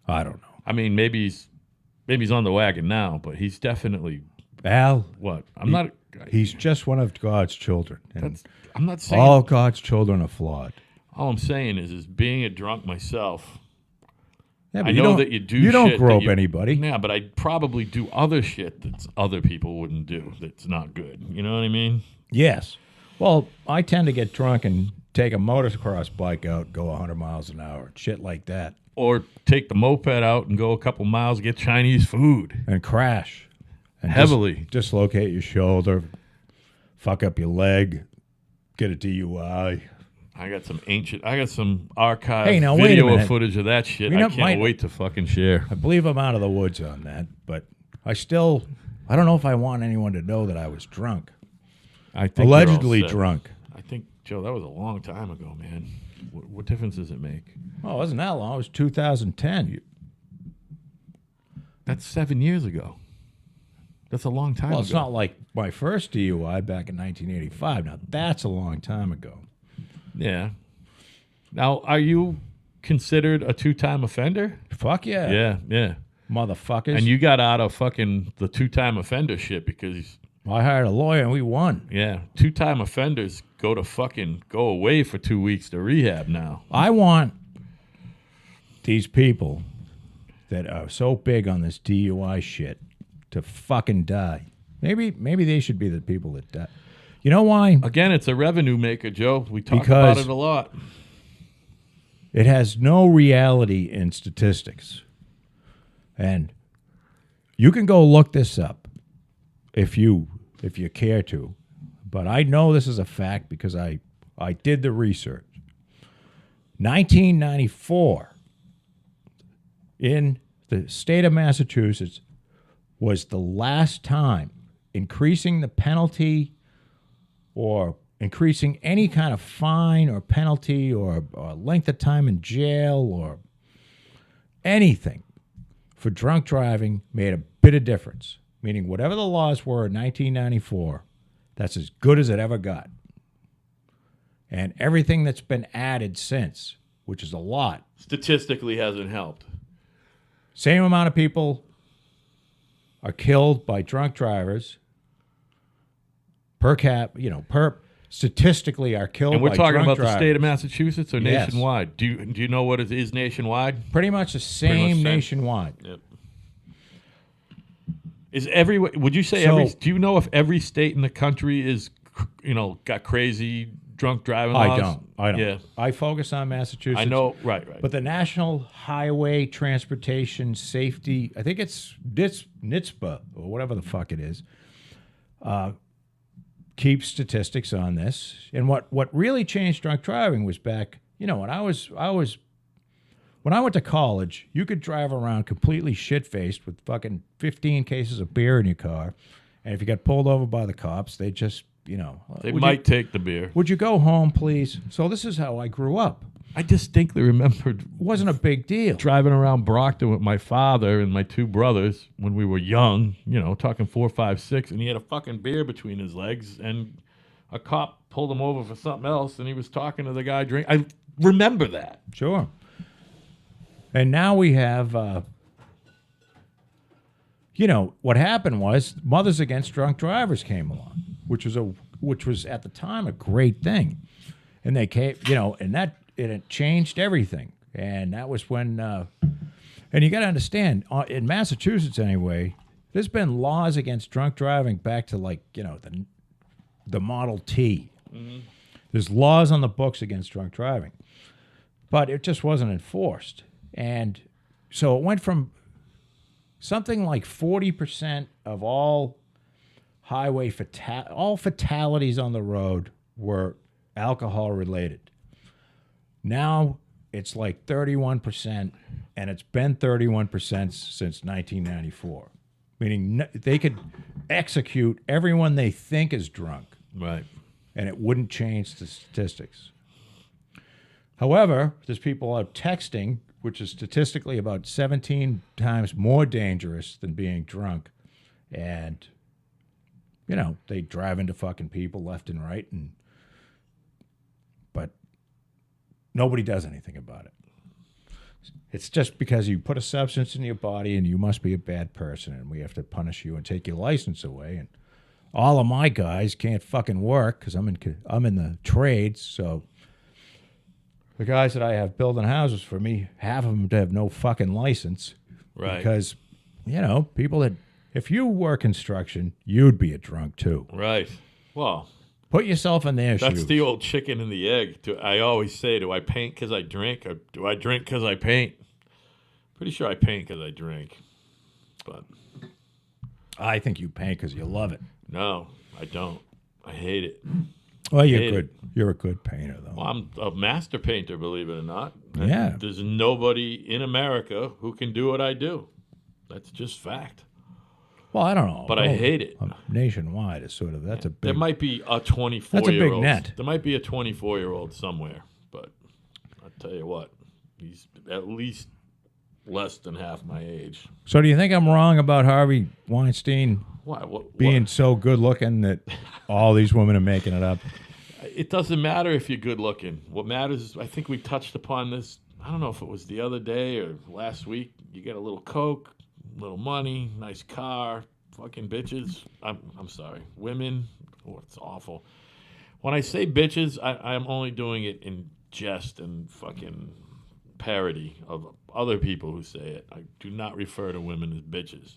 I don't know. I mean, maybe he's on the wagon now, but he's definitely Al, what? I'm not. he's just one of God's children. And I'm not saying. all God's children are flawed. All I'm saying is being a drunk myself. Yeah, I you know don't- that you do. You don't shit grope that anybody. Yeah, but I probably do other shit that other people wouldn't do. That's not good. You know what I mean? Yes. Well, I tend to get drunk and take a motocross bike out, go 100 miles an hour, shit like that, Or take the moped out and go a couple miles, get Chinese food and crash. And heavily. dislocate your shoulder, fuck up your leg, get a DUI. I got some archive Hey, now, wait a video minute. footage of that shit. You know, I can't wait to fucking share. I believe I'm out of the woods on that, but I don't know if I want anyone to know that I was drunk. I think you're all Allegedly set. drunk. I think, Joe, that was a long time ago, man. What difference does it make? Oh, it wasn't that long. It was 2010. That's 7 years ago. That's a long time Well, ago. it's not like my first DUI back in 1985. Now, that's a long time ago. Yeah. Now, are you considered a two-time offender? Fuck yeah. Yeah, yeah. Motherfuckers. And you got out of fucking the two-time offender shit because, I hired a lawyer and we won. yeah, two-time offenders go away for 2 weeks to rehab now. I want these people that are so big on this DUI shit to fucking die. Maybe they should be the people that die. You know why? Again, it's a revenue maker, Joe. We talk Because- about it a lot. It has no reality in statistics. And you can go look this up if you care to. But I know this is a fact because I did the research. 1994 in the state of Massachusetts was the last time increasing the penalty or increasing any kind of fine or penalty or length of time in jail or anything for drunk driving made a bit of difference. Meaning whatever the laws were in 1994, that's as good as it ever got. And everything that's been added since, which is a lot. Statistically hasn't helped. Same amount of people are killed by drunk drivers per statistically are killed And we're by talking drunk about drivers. the state of Massachusetts or Yes. nationwide? Do you know what it is nationwide? Pretty much the same same. nationwide. Yep. Would you say So- do you know if every state in the country is, got crazy drunk driving laws? I don't. Yeah. I focus on Massachusetts. I know, right. But the National Highway Transportation Safety, I think it's NHTSA or whatever the fuck it is, keeps statistics on this. And what really changed drunk driving was back, when I went to college, you could drive around completely shit-faced with fucking 15 cases of beer in your car. And if you got pulled over by the cops, they just, They might take the beer. would you go home, please? So this is how I grew up. I distinctly remembered It wasn't a big deal. driving around Brockton with my father and my two brothers when we were young, talking 4, 5, 6, and he had a fucking beer between his legs, and a cop pulled him over for something else, and he was talking to the guy drink. I remember that. Sure. And now we have, what happened was Mothers Against Drunk Drivers came along, which was at the time a great thing, and they came, and it changed everything, and that was when, and you got to understand, in Massachusetts anyway, there's been laws against drunk driving back to the Model T. Mm-hmm. There's laws on the books against drunk driving, but it just wasn't enforced. And so it went from something like 40% of all all fatalities on the road were alcohol related. Now it's like 31%, and it's been 31% since 1994. Meaning execute everyone they think is drunk, Right. and it wouldn't change the statistics. However, there's people out texting, which is statistically about 17 times more dangerous than being drunk. And, you know, they drive into fucking people left and right, but nobody does anything about it. It's just because you put a substance in your body and you must be a bad person, and we have to punish you and take your license away. And all of my guys can't fucking work because I'm in the trades. So the guys that I have building houses for me, half of them have no fucking license. Right. Because, you know, people that, if you were construction, you'd be a drunk too. Right. Well, Put yourself in their that's shoes. the old chicken and the egg. I always say, do I paint because I drink, or do I drink because I paint? Pretty sure I paint because I drink. But I think you paint because you love it. no, I don't. I hate it. Well, you're Hate good. it. You're a good painter, though. Well, I'm a master painter, believe it or not. Yeah. There's nobody in America who can do what I do. That's just fact. Well, I don't know. But I hate it. Nationwide is sort of, that's a big. There might be a 24-year-old. That's a big net. There might be a 24-year-old somewhere, but I'll tell you what, he's at least less than half my age. So do you think I'm wrong about Harvey Weinstein Why? What? being so good looking that all these women are making it up? It doesn't matter if you're good looking. What matters is, I think we touched upon this, I don't know if it was the other day or last week. You get a little coke, little money, nice car, fucking bitches. I'm sorry, women. Oh, it's awful. When I say bitches, I'm only doing it in jest and fucking parody of other people who say it. I do not refer to women as bitches.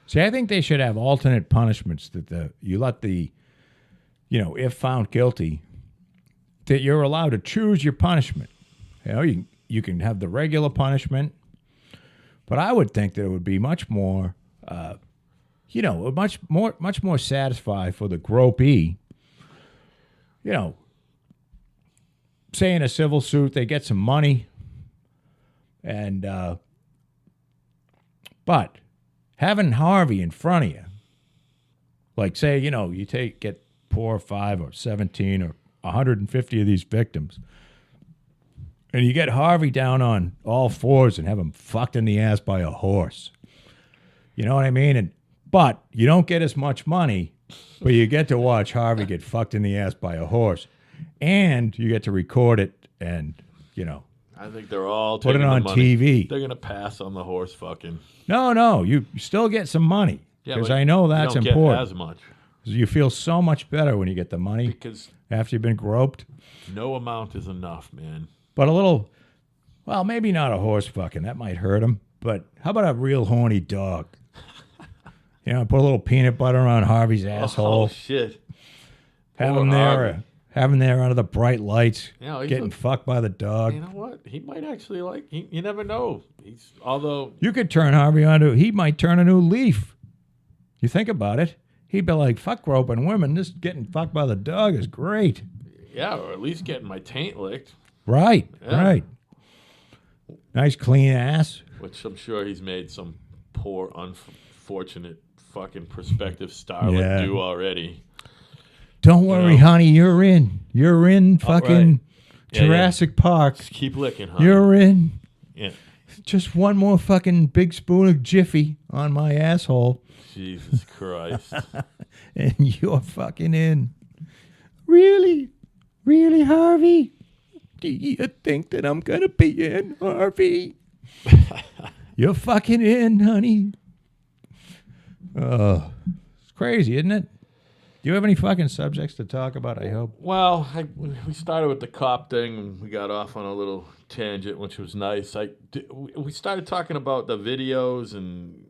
See, I think they should have alternate punishments that you let the, you know, if found guilty, that you're allowed to choose your punishment. You know, you can have the regular punishment, but I would think that it would be much more, you know, much more satisfying for the gropee. You know, say in a civil suit, they get some money, and but having Harvey in front of you, like say, you know, you get 4 or 5 or 17 or 150 of these victims, and you get Harvey down on all fours and have him fucked in the ass by a horse. You know what I mean? But you don't get as much money, but you get to watch Harvey get fucked in the ass by a horse. And you get to record it and, you know. I think they're all put it taking on the money. TV. They're going to pass on the horse fucking. No, you still get some money. Yeah, Because but I know that's you don't important. Get as much. You feel so much better when you get the money Because after you've been groped. no amount is enough, man. But a little, well, maybe not a horse fucking. That might hurt him. But how about a real horny dog? You know, put a little peanut butter on Harvey's asshole. Oh, shit. Have Poor him Harvey. there. Have him there under the bright lights, Yeah, he's getting fucked by the dog. You know what? He might actually like. You never know. Although You could turn Harvey onto. He might turn a new leaf. You think about it. He'd be like, "Fuck groping women. This getting fucked by the dog is great." yeah, or at least getting my taint licked, Right. Yeah. Right. Nice clean ass. which I'm sure he's made some poor, unfortunate fucking prospective starlet Yeah. do already. Don't worry, know. honey. You're in. You're in. Fucking right. Yeah, Jurassic Park. Just keep licking, huh? You're in. Yeah. Just one more fucking big spoon of Jiffy on my asshole, Jesus Christ. and you're fucking in. Really? Really, Harvey? Do you think that I'm gonna be in, Harvey? You're fucking in, honey. It's crazy, isn't it? Do you have any fucking subjects to talk about? I hope. Well, we started with the cop thing, and we got off on a little tangent, which was nice. We started talking about the videos, and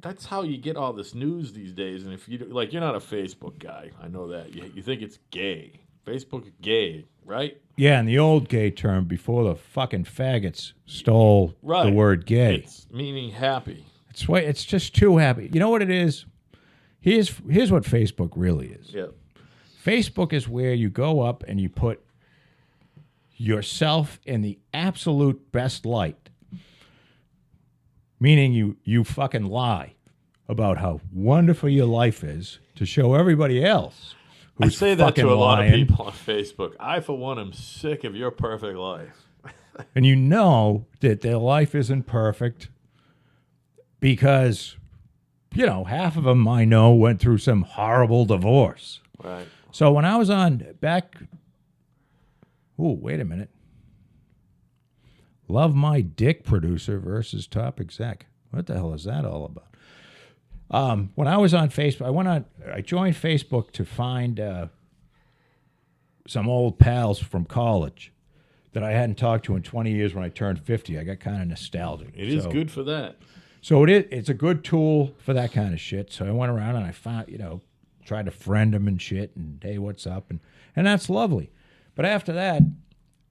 that's how you get all this news these days. And if you're not a Facebook guy, I know that you think it's gay. Facebook is gay, right? Yeah, and the old gay term before the fucking faggots stole Right. the word gay. It's meaning happy. It's just too happy. You know what it is? Here's what Facebook really is. Yeah. Facebook is where you go up and you put yourself in the absolute best light. Meaning you fucking lie about how wonderful your life is to show everybody else I who's say that fucking to a lot of lying. people on Facebook. I, for one, am sick of your perfect life. And you know that their life isn't perfect because, you know, half of them I know went through some horrible divorce. Right. So when I was on back, ooh, wait a minute. Love My Dick producer versus top exec. What the hell is that all about? When I was on Facebook, I joined Facebook to find some old pals from college that I hadn't talked to in 20 years. When I turned 50, I got kind of nostalgic. It is good for that. So it's a good tool for that kind of shit. So I went around and I found, tried to friend them and shit and, hey, what's up? And that's lovely. But after that,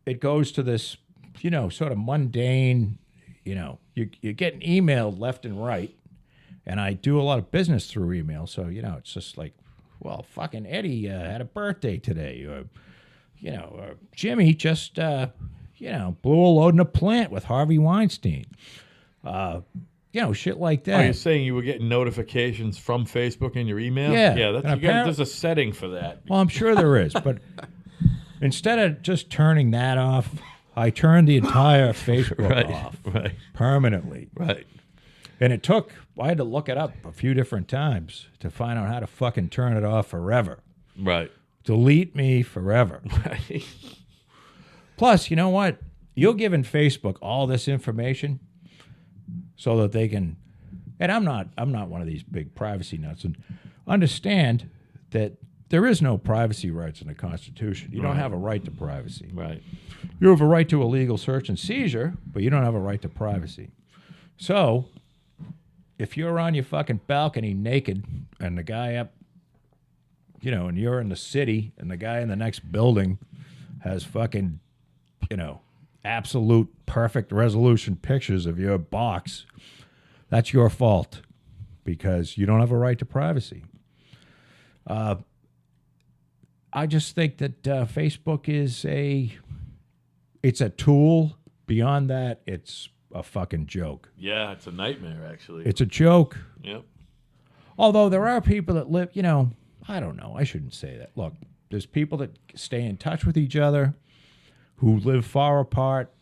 it goes to this, sort of mundane, you're getting emailed left and right. And I do a lot of business through email. So, it's just like, well, fucking Eddie had a birthday today. Or, Jimmy just, blew a load in a plant with Harvey Weinstein. Shit like that. Oh, you're saying you were getting notifications from Facebook in your email? Yeah. Yeah, there's a setting for that. Well, I'm sure there is. But instead of just turning that off, I turned the entire Facebook off permanently. Right. And I had to look it up a few different times to find out how to fucking turn it off forever. Right. Delete me forever. Right. Plus, you know what? You're giving Facebook all this information so that they can, and I'm not one of these big privacy nuts, and understand that there is no privacy rights in the Constitution. You don't have a right to privacy. Right. You have a right to a legal search and seizure, but you don't have a right to privacy. So, if you're on your fucking balcony naked and the guy up, and you're in the city and the guy in the next building has fucking, absolute perfect resolution pictures of your box, that's your fault because you don't have a right to privacy. I just think that Facebook is it's a tool. Beyond that, it's a fucking joke. Yeah, it's a nightmare, actually. It's a joke. Yep. Although there are people that live, I don't know. I shouldn't say that. Look, there's people that stay in touch with each other who live far apart.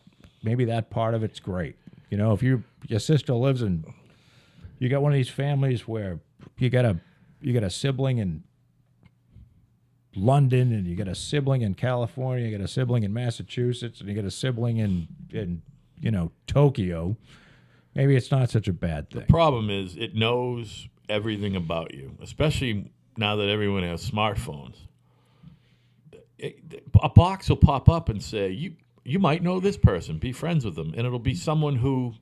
Maybe that part of it's great. If your sister lives in, you got one of these families where you got a sibling in London and you got a sibling in California, you got a sibling in Massachusetts, and you got a sibling in Tokyo. Maybe it's not such a bad thing. The problem is it knows everything about you, especially now that everyone has smartphones. A box will pop up and say, you might know this person, be friends with them, and it'll be someone who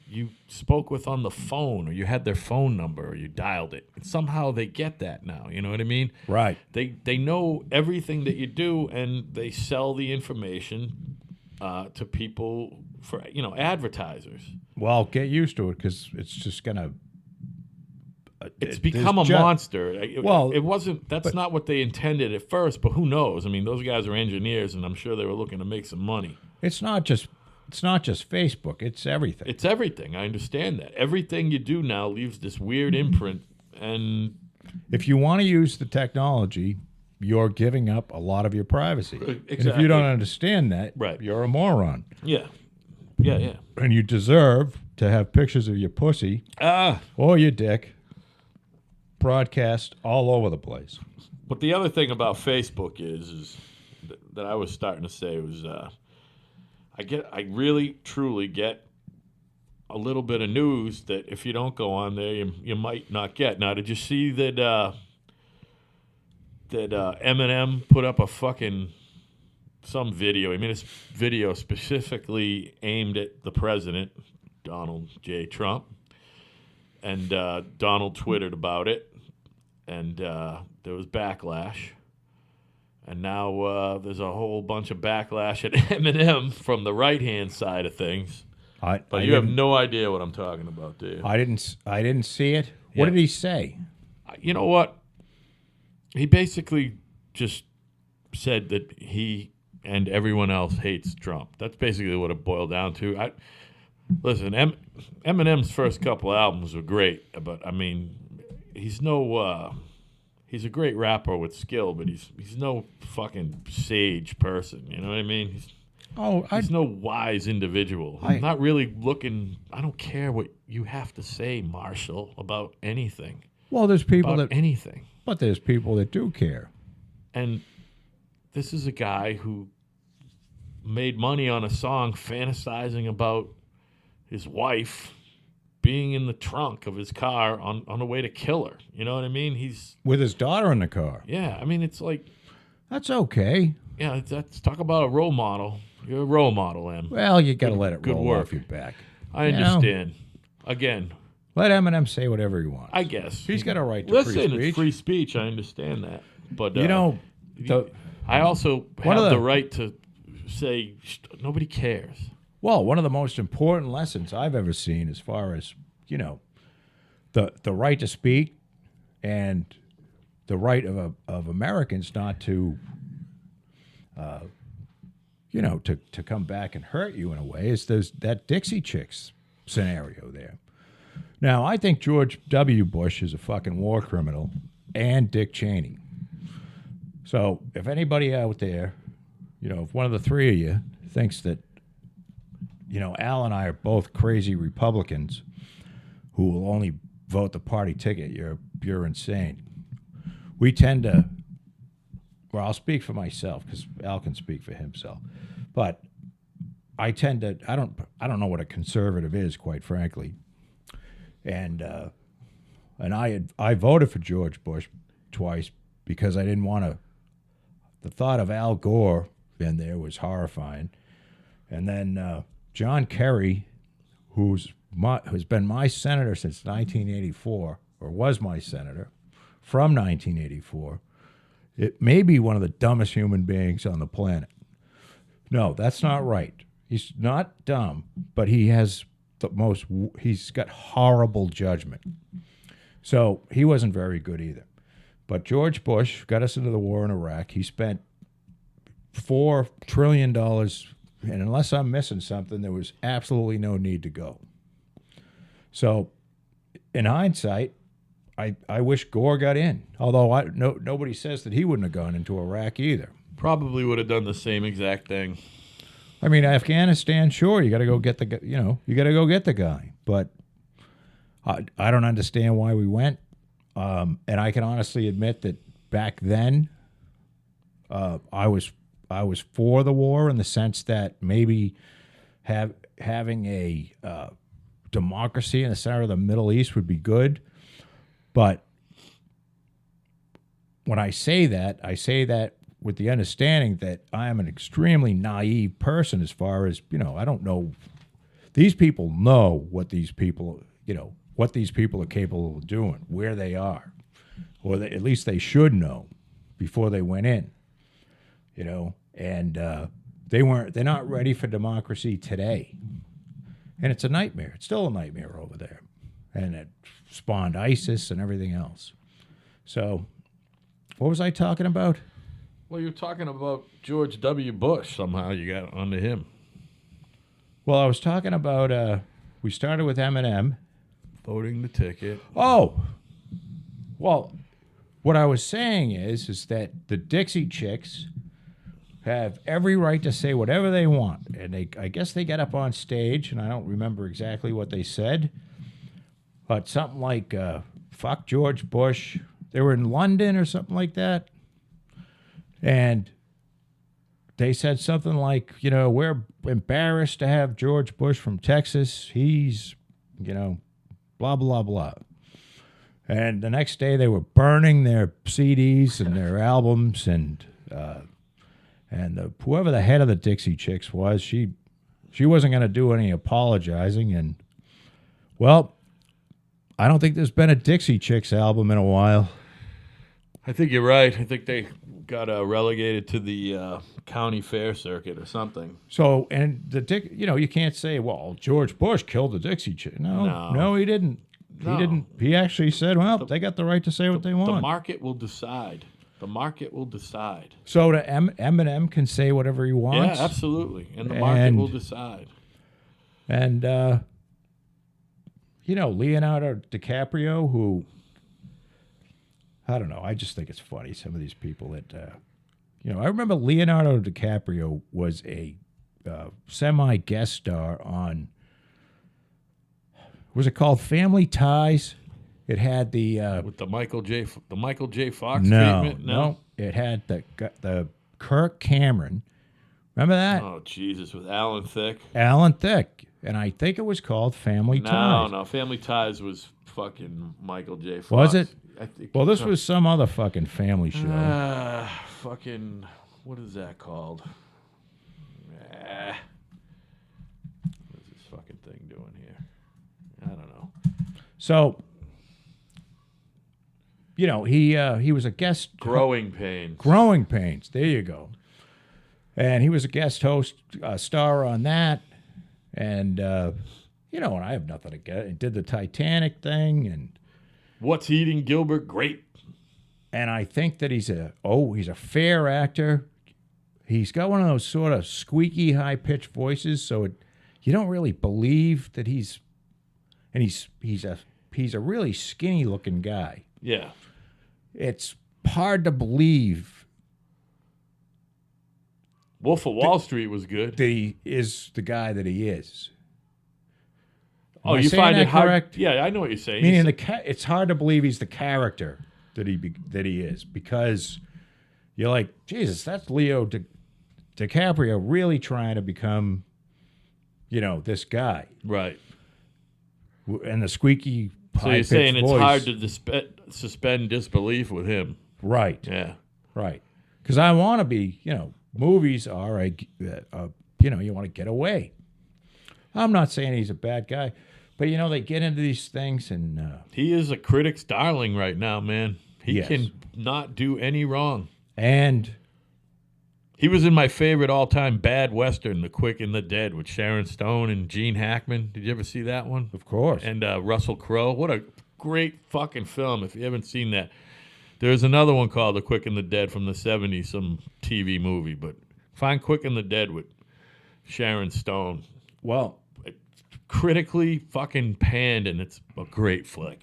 you spoke with on the phone, or you had their phone number, or you dialed it. And somehow they get that now, you know what I mean? Right. They know everything that you do, and they sell the information to people for, advertisers. Well, get used to it because it's just going to... It's become a monster. Well, that's not what they intended at first, but who knows? I mean, those guys are engineers, and I'm sure they were looking to make some money. It's not just Facebook. It's everything. It's everything. I understand that. Everything you do now leaves this weird imprint, and if you want to use the technology, you're giving up a lot of your privacy. Exactly. And if you don't understand that, you're a moron. Yeah. And you deserve to have pictures of your pussy or your dick broadcast all over the place. But the other thing about Facebook is that I was starting to say was I really truly get a little bit of news that if you don't go on there, you might not get. Now, did you see that Eminem put up some video? I mean, it's video specifically aimed at the president, Donald J. Trump, and Donald twittered about it. And there was backlash. And now there's a whole bunch of backlash at Eminem from the right-hand side of things. But you have no idea what I'm talking about, do you? I didn't see it. What did he say? You know what? He basically just said that he and everyone else hates Trump. That's basically what it boiled down to. Listen, Eminem's first couple albums were great, but I mean, he's no. He's a great rapper with skill, but he's no fucking sage person. You know what I mean? He's no wise individual. I'm not really looking. I don't care what you have to say, Marshall, about anything. Well, there's people about anything. But there's people that do care. And this is a guy who made money on a song fantasizing about his wife being in the trunk of his car on the way to kill her. You know what I mean? He's with his daughter in the car. Yeah, I mean, it's like... That's okay. Yeah, let's talk about a role model. You're a role model, Em. Well, you got to let it roll work. off your back. I understand. Again... Let Eminem say whatever he wants. I guess. He's got a right to free speech. It's free speech. I understand that. But, I also have the right to say nobody cares. Well, one of the most important lessons I've ever seen as far as, the right to speak and the right of Americans not to, to come back and hurt you in a way is that Dixie Chicks scenario there. Now, I think George W. Bush is a fucking war criminal and Dick Cheney. So if anybody out there, if one of the three of you thinks that, Al and I are both crazy Republicans who will only vote the party ticket, you're insane. We tend to, well, I'll speak for myself because Al can speak for himself, but I tend to, I don't know what a conservative is, quite frankly. And I voted for George Bush twice because I didn't want to. The thought of Al Gore in there was horrifying, and then John Kerry, who's been my senator since 1984, or was my senator from 1984. It may be one of the dumbest human beings on the planet. No, that's not right. He's not dumb, but he has he's got horrible judgment. So he wasn't very good either. But George Bush got us into the war in Iraq. He spent $4 trillion, and unless I'm missing something, there was absolutely no need to go. So in hindsight, I wish Gore got in, although nobody says that he wouldn't have gone into Iraq either. Probably would have done the same exact thing. I mean, Afghanistan, sure, you got to go get you got to go get the guy. But I don't understand why we went. And I can honestly admit that back then, I was for the war in the sense that maybe having a democracy in the center of the Middle East would be good. But when I say that with the understanding that I am an extremely naive person as far as, I don't know. These people know what these people are capable of doing, where they are, or at least they should know before they went in, and they're not ready for democracy today. And it's a nightmare. It's still a nightmare over there. And it spawned ISIS and everything else. So what was I talking about? Well, you're talking about George W. Bush. Somehow you got onto him. Well, I was talking about, we started with Eminem. Voting the ticket. Oh, well, what I was saying is that the Dixie Chicks have every right to say whatever they want. And I guess they got up on stage, and I don't remember exactly what they said, but something like, fuck George Bush. They were in London or something like that. And they said something like, we're embarrassed to have George Bush from Texas. He's, blah, blah, blah. And the next day they were burning their CDs and their albums, and whoever the head of the Dixie Chicks was, she wasn't going to do any apologizing. And, well, I don't think there's been a Dixie Chicks album in a while. I think you're right. I think they got relegated to the county fair circuit or something. So, and you can't say, well, George Bush killed the Dixie Chick. No, he didn't. No. He didn't. He actually said, well, they got the right to say what they want. The market will decide. The market will decide. So Eminem can say whatever he wants? Yeah, absolutely. And the market will decide. And, Leonardo DiCaprio, who, I don't know, I just think it's funny, some of these people that, I remember Leonardo DiCaprio was a semi-guest star on, was it called Family Ties? It had the... With the Michael J. Fox no, treatment? no. It had the Kirk Cameron. Remember that? Oh, Jesus, with Alan Thicke. Alan Thicke. And I think it was called Family Ties. No, Family Ties was fucking Michael J. Fox. Was it? I think, Well, this was some other fucking family show. fucking, what is that called? What's this fucking thing doing here? I don't know. So, he was a guest. Growing Pains. Growing Pains. There you go. And he was a guest host, star on that. And, and I have nothing against. He did the Titanic thing. And What's Eating Gilbert Grape? And I think that he's a fair actor. He's got one of those sort of squeaky, high-pitched voices, so you don't really believe that he's a really skinny-looking guy. Yeah. It's hard to believe Wolf of Wall Street was good. that he is the guy that he is. Am Oh, I you saying find that it hard? correct? Yeah, I know what you're saying. Meaning it's hard to believe he's the character that he is, because you're like, Jesus, that's Leo DiCaprio really trying to become, this guy. Right. And the squeaky, So you're saying it's voice. hard to suspend disbelief with him. Right. Yeah. Right. Because I want to be, movies are you want to get away. I'm not saying he's a bad guy, but they get into these things and He is a critic's darling right now, man. He Yes. can not do any wrong. and He was in my favorite all-time bad western, The Quick and the Dead, with Sharon Stone and Gene Hackman. Did you ever see that one? of course, And Russell Crowe. What a great fucking film. If you haven't seen that. There's another one called The Quick and the Dead from the 70s, some TV movie. But find Quick and the Dead with Sharon Stone. well, Critically fucking panned, and it's a great flick.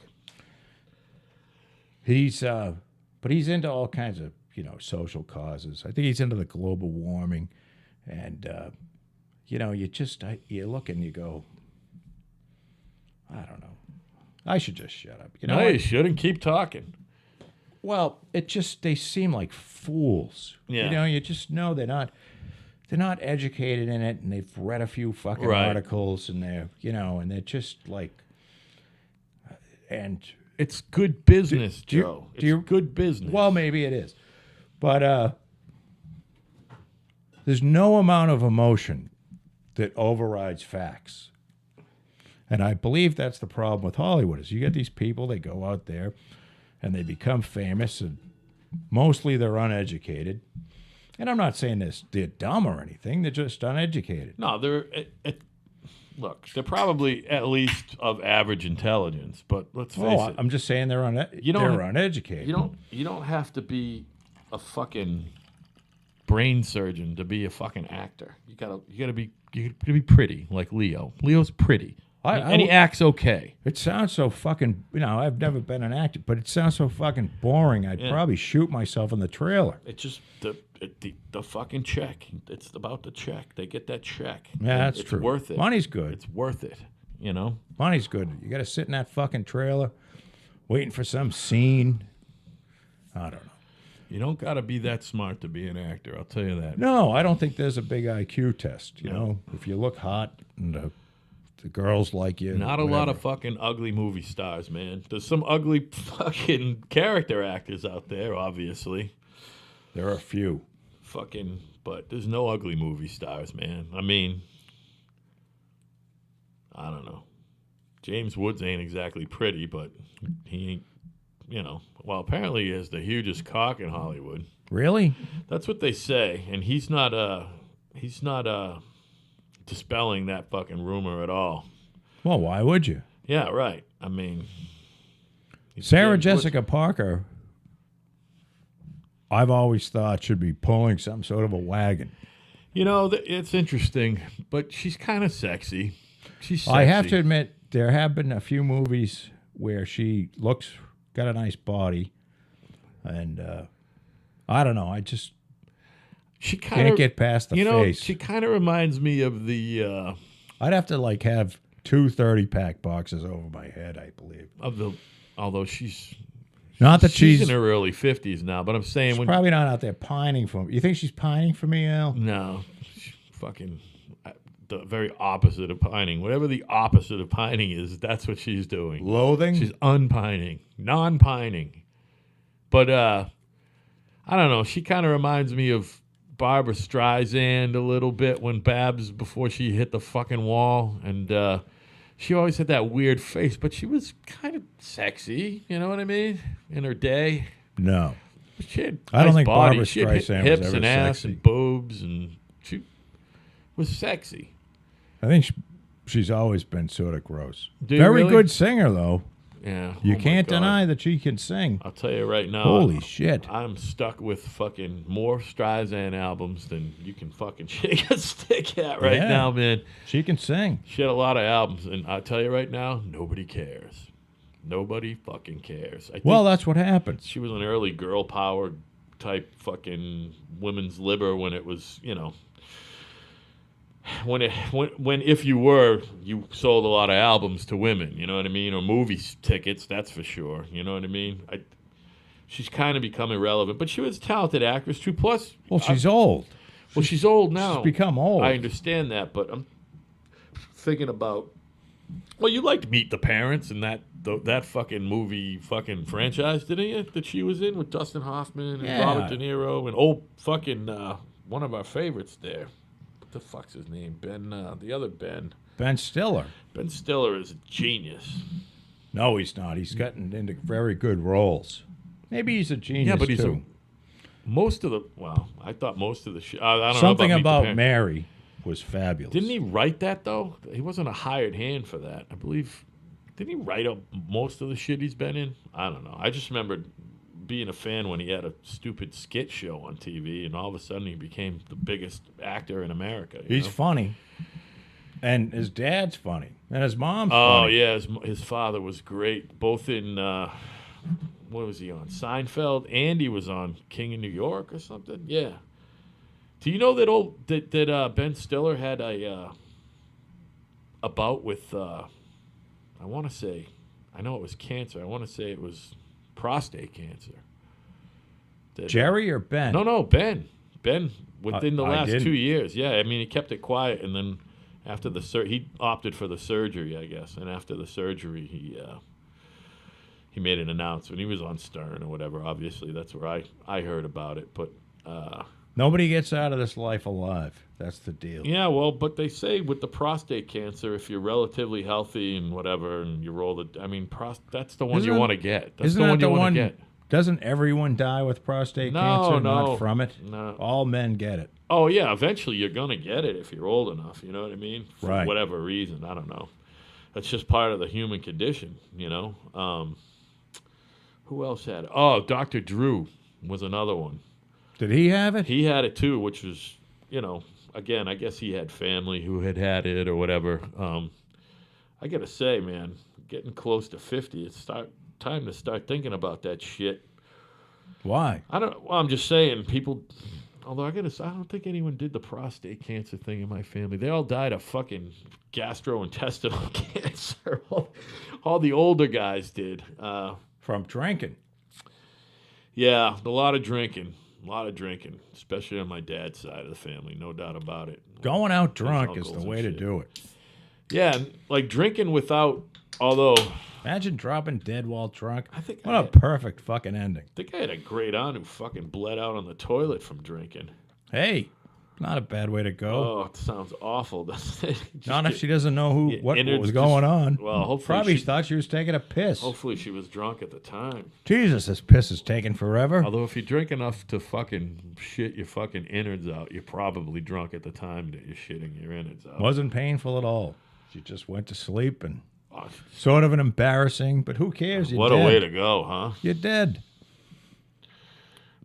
he's but he's into all kinds of social causes. I think he's into the global warming, and you look and you go, I don't know, I should just shut up. No, you shouldn't. Keep talking. Well, they seem like fools. Yeah. You just know they're not educated in it, and they've read a few fucking Right. articles, and and they're just like, and It's good business, do you- Joe. do you- It's good business. well, maybe it is, but there's no amount of emotion that overrides facts. And I believe that's the problem with Hollywood is you get these people, they go out there and they become famous, and mostly they're uneducated. And I'm not saying they're dumb or anything. They're just uneducated. No, look, they're probably at least of average intelligence, but let's face it. I'm just saying they're uneducated. You don't have to be a fucking brain surgeon to be a fucking actor. You gotta be pretty, like Leo. Leo's pretty. And he acts okay. It sounds so fucking, I've never been an actor, but it sounds so fucking boring. I'd probably shoot myself in the trailer. It's just the fucking check. It's about the check. They get that check. Yeah, that's it's true. Worth it. Money's good. It's worth it. Money's good. You got to sit in that fucking trailer waiting for some scene. I don't know. You don't got to be that smart to be an actor. I'll tell you that. No, I don't think there's a big IQ test. If you look hot and the girls like you. Not a whatever. lot of fucking ugly movie stars, man. There's some ugly fucking character actors out there, obviously. There are a few. But there's no ugly movie stars, man. I mean, I don't know. James Woods ain't exactly pretty, but he ain't, well, apparently he has the hugest cock in Hollywood. Really? That's what they say, and he's not dispelling that fucking rumor at all. Well, why would you? Yeah, right. I mean, Sarah James Woods. Jessica Parker, I've always thought should be pulling some sort of a wagon. It's interesting, but she's kind of sexy. She's sexy. I have to admit, there have been a few movies where she got a nice body, and I don't know. I just She kind can't of get past the face. She kind of reminds me of the I'd have to have two 30-pack boxes over my head, I believe. Although she's Not that she's she's in her early 50s now, but I'm saying when probably not out there pining for me. You think she's pining for me, Al? no, she's fucking the very opposite of pining. Whatever the opposite of pining is, that's what she's doing. Loathing? She's unpining, non-pining. But I don't know. She kind of reminds me of Barbara Streisand a little bit when Babs, before she hit the fucking wall. And she always had that weird face, but she was kind of sexy. You know what I mean? In her day. No. She had I don't nice think body. Barbra She had Streisand was hips ever and ass sexy. and boobs, and she was sexy. I think she's always been sort of gross. Do you Very really? good singer, though. Yeah. You oh my can't God. deny that she can sing. I'll tell you right now. Holy shit. I'm stuck with fucking more Streisand albums than you can fucking shake a stick at right Yeah. now, man. She can sing. She had a lot of albums, and I'll tell you right now, nobody cares. Nobody fucking cares. I think Well, that's what happens. she was an early girl power type fucking women's liber when it was, when if you sold a lot of albums to women, you know what I mean, or movie tickets, that's for sure. You know what I mean? She's kind of become irrelevant, but she was a talented actress too. Plus, Well, she's old. she's old now. She's become old. I understand that, but I'm thinking about. Well, you liked Meet the Parents and that fucking movie fucking franchise, didn't you? That she was in with Dustin Hoffman and Yeah. Robert De Niro and old fucking one of our favorites there. What the fuck's his name? Ben, the other Ben. Ben Stiller. Ben Stiller is a genius. No, he's not. He's gotten into very good roles. Maybe he's a genius, Yeah, but he's too. I thought most of the shit. I don't Something know about Meet the about Parents. Mary was fabulous. Didn't he write that though? He wasn't a hired hand for that. I believe. Didn't he write up most of the shit he's been in? I don't know. I just remember being a fan when he had a stupid skit show on TV, and all of a sudden he became the biggest actor in America. you He's know? funny. And his dad's funny. And his mom's Oh funny. yeah, his father was great. Both in what was he on? Seinfeld, and he was on King of New York or something. Yeah. Do you know that Ben Stiller had a bout with I want to say, I know it was cancer. I want to say it was prostate cancer. Jerry or Ben? No, Ben. Ben within the I last didn't. 2 years. Yeah, I mean he kept it quiet, and then after the he opted for the surgery, I guess. And after the surgery, he made an announcement. He was on Stern or whatever. Obviously, that's where I heard about it. But Nobody gets out of this life alive. That's the deal. yeah, well, but they say with the prostate cancer, if you're relatively healthy and whatever, and you roll the, I mean, that's the one Isn't you that- want to get. That's Isn't the that one the you want one? to get. Doesn't everyone die with prostate No, cancer? no. Not from it? No. All men get it. Oh yeah, eventually you're gonna get it if you're old enough. You know what I mean? For Right. whatever reason, I don't know. That's just part of the human condition. You know. Who else had it? Oh, Dr. Drew was another one. Did he have it? He had it too, which was, again, I guess he had family who had it or whatever. I gotta say, man, getting close to 50, it's time to start thinking about that shit. Why? I'm just saying, people. Although I don't think anyone did the prostate cancer thing in my family. They all died of fucking gastrointestinal cancer. All the older guys did. From drinking. Yeah, a lot of drinking, especially on my dad's side of the family, no doubt about it. Going out drunk is uncles the and way to shit. do it. Yeah, and, like drinking without. Although Imagine dropping dead while drunk. I think What a perfect fucking ending. I think I had a great aunt who fucking bled out on the toilet from drinking. Hey, not a bad way to go. Oh, it sounds awful, doesn't it? Just Not if get- she doesn't know Yeah, what innards was just- going on. well, hopefully Probably she- thought she was taking a piss. Hopefully she was drunk at the time. Jesus, this piss is taking forever. Although if you drink enough to fucking shit your fucking innards out, you're probably drunk at the time that you're shitting your innards out. Wasn't painful at all. She just went to sleep and Oh, sort of an embarrassing, but who cares? You're what dead. a way to go, huh? You're dead.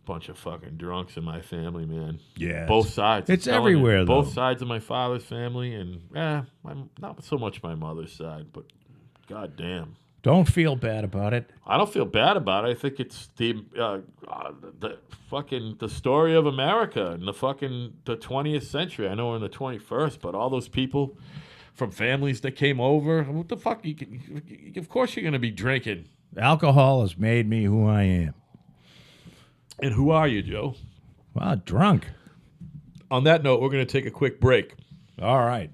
bunch of fucking drunks in my family, man. Yeah. Both sides. It's I'm telling you, everywhere, though. Both sides of my father's family, and not so much my mother's side, but goddamn. Don't feel bad about it. I don't feel bad about it. I think it's the story of America and the 20th century. I know we're in the 21st, but all those people from families that came over, what the fuck? Of course you're going to be drinking. Alcohol has made me who I am. And who are you, Joe? Well, drunk. On that note, we're going to take a quick break. All right.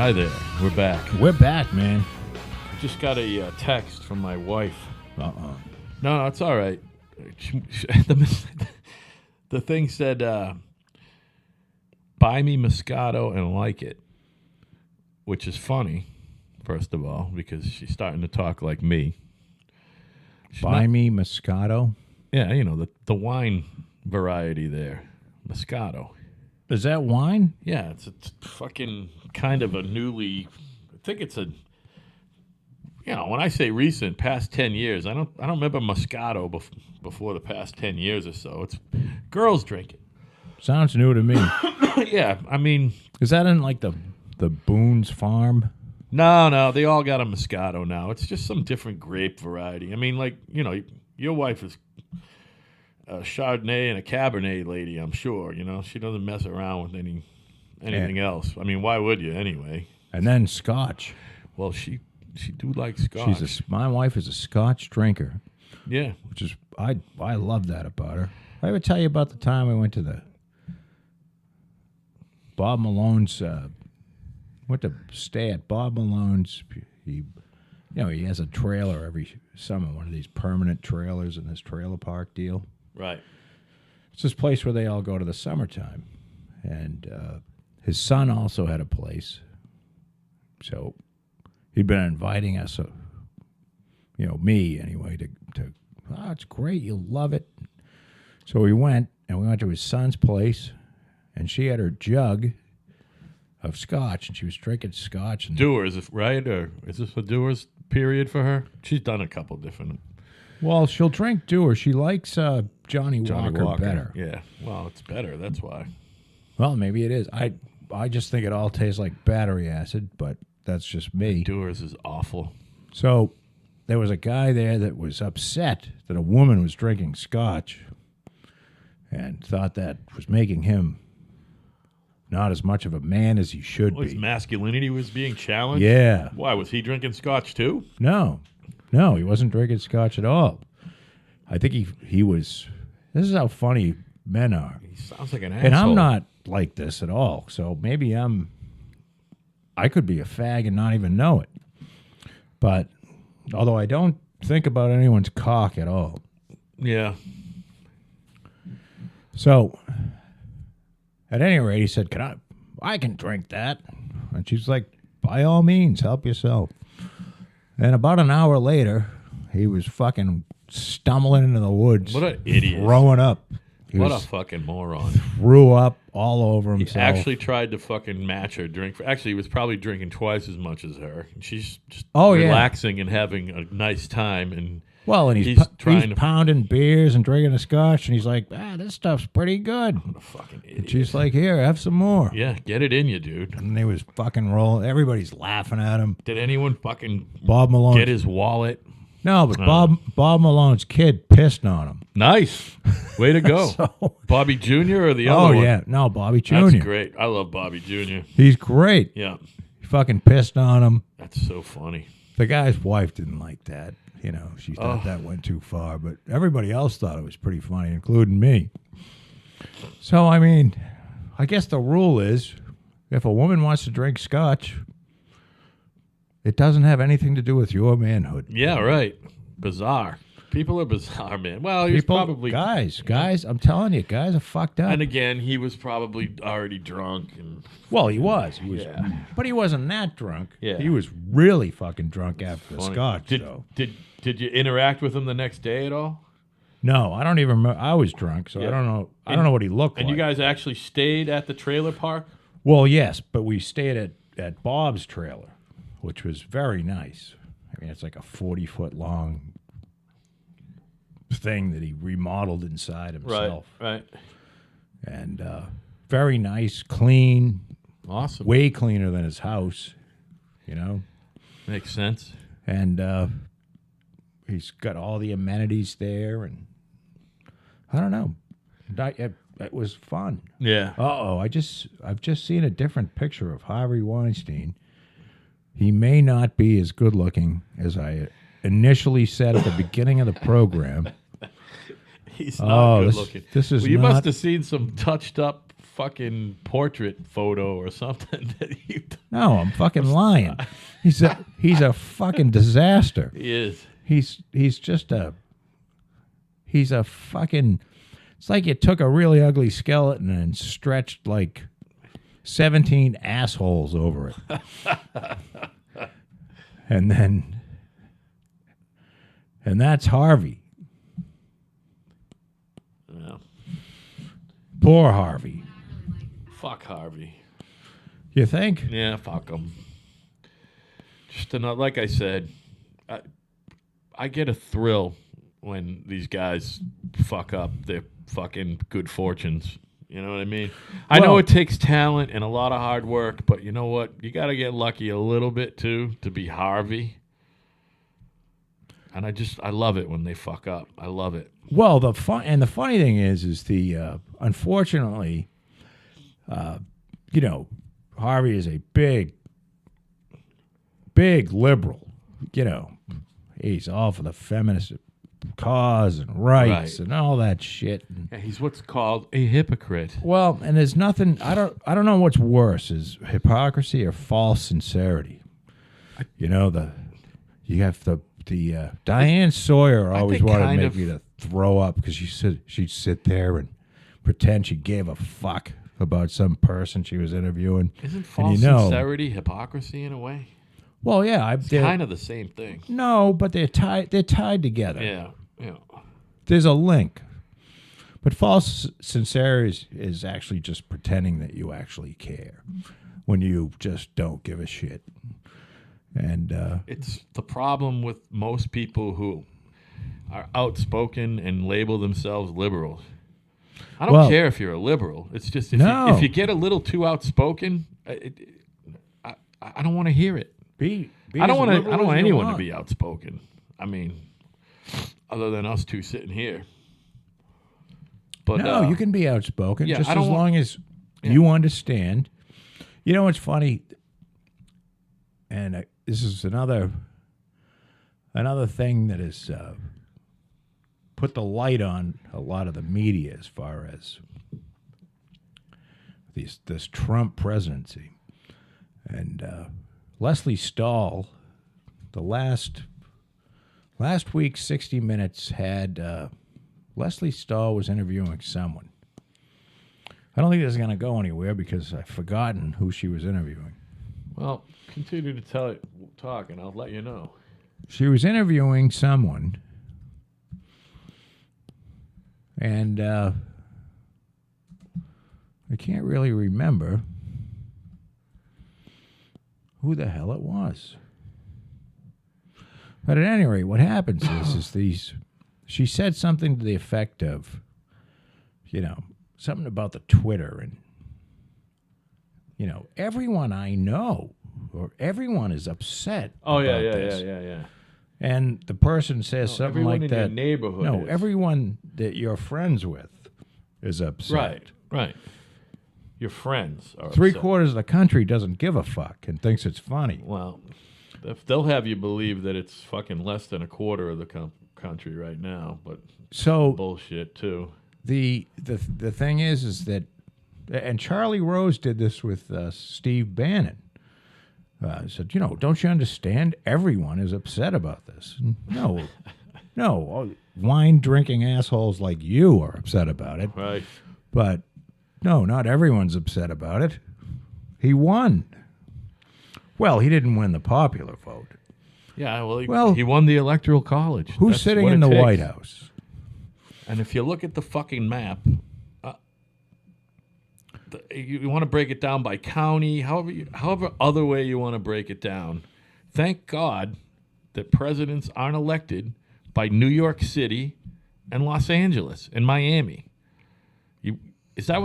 Hi there. We're back. We're back, man. I just got a text from my wife. Uh-uh. No, it's all right. The thing said, buy me Moscato and like it, which is funny, first of all, because she's starting to talk like me. Buy me Moscato? Yeah, you know, the wine variety there. Moscato. Is that wine? Yeah, it's fucking kind of a newly, I think it's a, you know, when I say recent, past 10 years, I don't remember Moscato before the past 10 years or so. It's girls drink it. Sounds new to me. Yeah, I mean. Is that in like the Boone's Farm? No, they all got a Moscato now. It's just some different grape variety. I mean, like, you know, your wife is a Chardonnay and a Cabernet lady, I'm sure. You know, she doesn't mess around with anything else. I mean, why would you anyway? And then Scotch. Well, she do like Scotch. My wife is a Scotch drinker. Yeah, which is I love that about her. I ever tell you about the time I went to the Bob Malone's? Went to stay at Bob Malone's. He has a trailer every summer, one of these permanent trailers in this trailer park deal. Right. It's this place where they all go to the summertime. And his son also had a place. So he'd been inviting us, me anyway, to it's great, you'll love it. So we went to his son's place, and she had her jug of Scotch, and she was drinking Scotch. And Dewar's, right? Or is this a Dewar's period for her? She's done a couple different. Well, she'll drink Dewar. She likes Johnny Walker better. Yeah. Well, it's better. That's why. Well, maybe it is. I just think it all tastes like battery acid, but that's just me. Doers is awful. So there was a guy there that was upset that a woman was drinking scotch and thought that was making him not as much of a man as he should Well, his be. masculinity was being challenged. Yeah. Why was he drinking scotch too? No, he wasn't drinking scotch at all. I think he was. This is how funny men are. He sounds like an asshole. And I'm not like this at all. So maybe I could be a fag and not even know it. But although I don't think about anyone's cock at all. Yeah. So at any rate, he said, I can drink that. And she's like, by all means, help yourself. And about an hour later, he was fucking stumbling into the woods. What an idiot. Throwing up. He What a was, fucking moron. threw up all over He himself. actually tried to fucking match her drink. Actually, he was probably drinking twice as much as her. She's just Oh, yeah. relaxing and having a nice time. And Well, and He's trying to- pounding beers and drinking a scotch, and he's like, this stuff's pretty good. what a fucking idiot. She's like, here, have some more. Yeah, get it in you, dude. And they was fucking rolling. Everybody's laughing at him. Did anyone fucking Bob Malone. get his wallet? No, but Bob Malone's kid pissed on him. Nice. Way to go. So- Bobby Jr. or the Oh, other one? yeah. No, Bobby Jr. That's great. I love Bobby Jr. He's great. Yeah, He fucking pissed on him. that's so funny. The guy's wife didn't like that. You know, she thought that went too far, but everybody else thought it was pretty funny, including me. So, I mean, I guess the rule is if a woman wants to drink scotch, it doesn't have anything to do with your manhood. Yeah, right. Bizarre. People are bizarre, man. Well, he was probably. guys, I'm telling you, guys are fucked up. And again, he was probably already drunk. And Well, he was, Yeah. but he wasn't that drunk. Yeah. He was really fucking drunk after the funny. scotch. Did, though. did you interact with him the next day at all? No, I don't even remember. I was drunk, so I Yeah. don't know. I don't know what he looked And like. you guys actually stayed at the trailer park? Well, yes, but we stayed at Bob's trailer, which was very nice. I mean, it's like a 40-foot long thing that he remodeled inside himself. Right. And very nice, clean, Awesome. way cleaner than his house, you know? Makes sense. And he's got all the amenities there, and I don't know. It was fun. Yeah. I've just seen a different picture of Harvey Weinstein. He may not be as good looking as I initially said at the beginning of the program. He's not good looking. this is Well, you not- must have seen some touched up fucking portrait photo or something that you. No, I'm fucking lying. He's a fucking disaster. He is. He's a fucking. It's like you took a really ugly skeleton and stretched like 17 assholes over it. and that's Harvey. Yeah. Poor Harvey. Fuck Harvey. You think? Yeah, fuck him. Just another, like I said, I get a thrill when these guys fuck up their fucking good fortunes. You know what I mean? I know Well- it takes talent and a lot of hard work, but you know what? You got to get lucky a little bit too to be Harvey. And I love it when they fuck up. I love it. Well, the funny thing is the unfortunately, Harvey is a big liberal. You know, he's all for the feminist cause and rights Right. and all that shit. And, Yeah, he's what's called a hypocrite. well, and there's nothing. I don't know what's worse, is hypocrisy or false sincerity. You know, you have the Diane Sawyer always think wanted to kind make of- me to throw up because she'd sit there and pretend she gave a fuck about some person she was interviewing. Isn't And false you know- sincerity hypocrisy in a way? Well, yeah, It's kind of the same thing. no, but they're tied. They're tied together. Yeah. There's a link. But false sincerity is actually just pretending that you actually care when you just don't give a shit. And It's the problem with most people who are outspoken and label themselves liberals. I don't Well- care if you're a liberal. It's just No. if you get a little too outspoken, I don't want to hear it. I don't want anyone to be outspoken. I mean, other than us two sitting here. But No, you can be outspoken yeah, just I don't as want- long as you understand. You know what's funny? And this is another thing that has put the light on a lot of the media as far as this Trump presidency. And Leslie Stahl, the last week, 60 Minutes had Leslie Stahl was interviewing someone. I don't think this is going to go anywhere because I've forgotten who she was interviewing. Well, continue to talk, and I'll let you know. She was interviewing someone, and I can't really remember who the hell it was. But at any rate, what happens is she said something to the effect of, something about the Twitter and, everyone I know or everyone is upset about this. yeah. And the person says something Everyone like in that. your neighborhood. No, is. everyone that you're friends with is upset. Right. Your friends are Three upset. quarters of the country doesn't give a fuck and thinks it's funny. Well, if they'll have you believe that it's fucking less than a quarter of the country right now, but So bullshit too. the thing is that, and Charlie Rose did this with Steve Bannon. Said, don't you understand? Everyone is upset about this. No, wine drinking assholes like you are upset about it. Right. But no, not everyone's upset about it. He won. Well, he didn't win the popular vote. Yeah, Well, he won the Electoral College. Who's That's sitting what in it the takes. White House? And if you look at the fucking map, you want to break it down by county, however other way you want to break it down. Thank God that presidents aren't elected by New York City and Los Angeles and Miami. Is that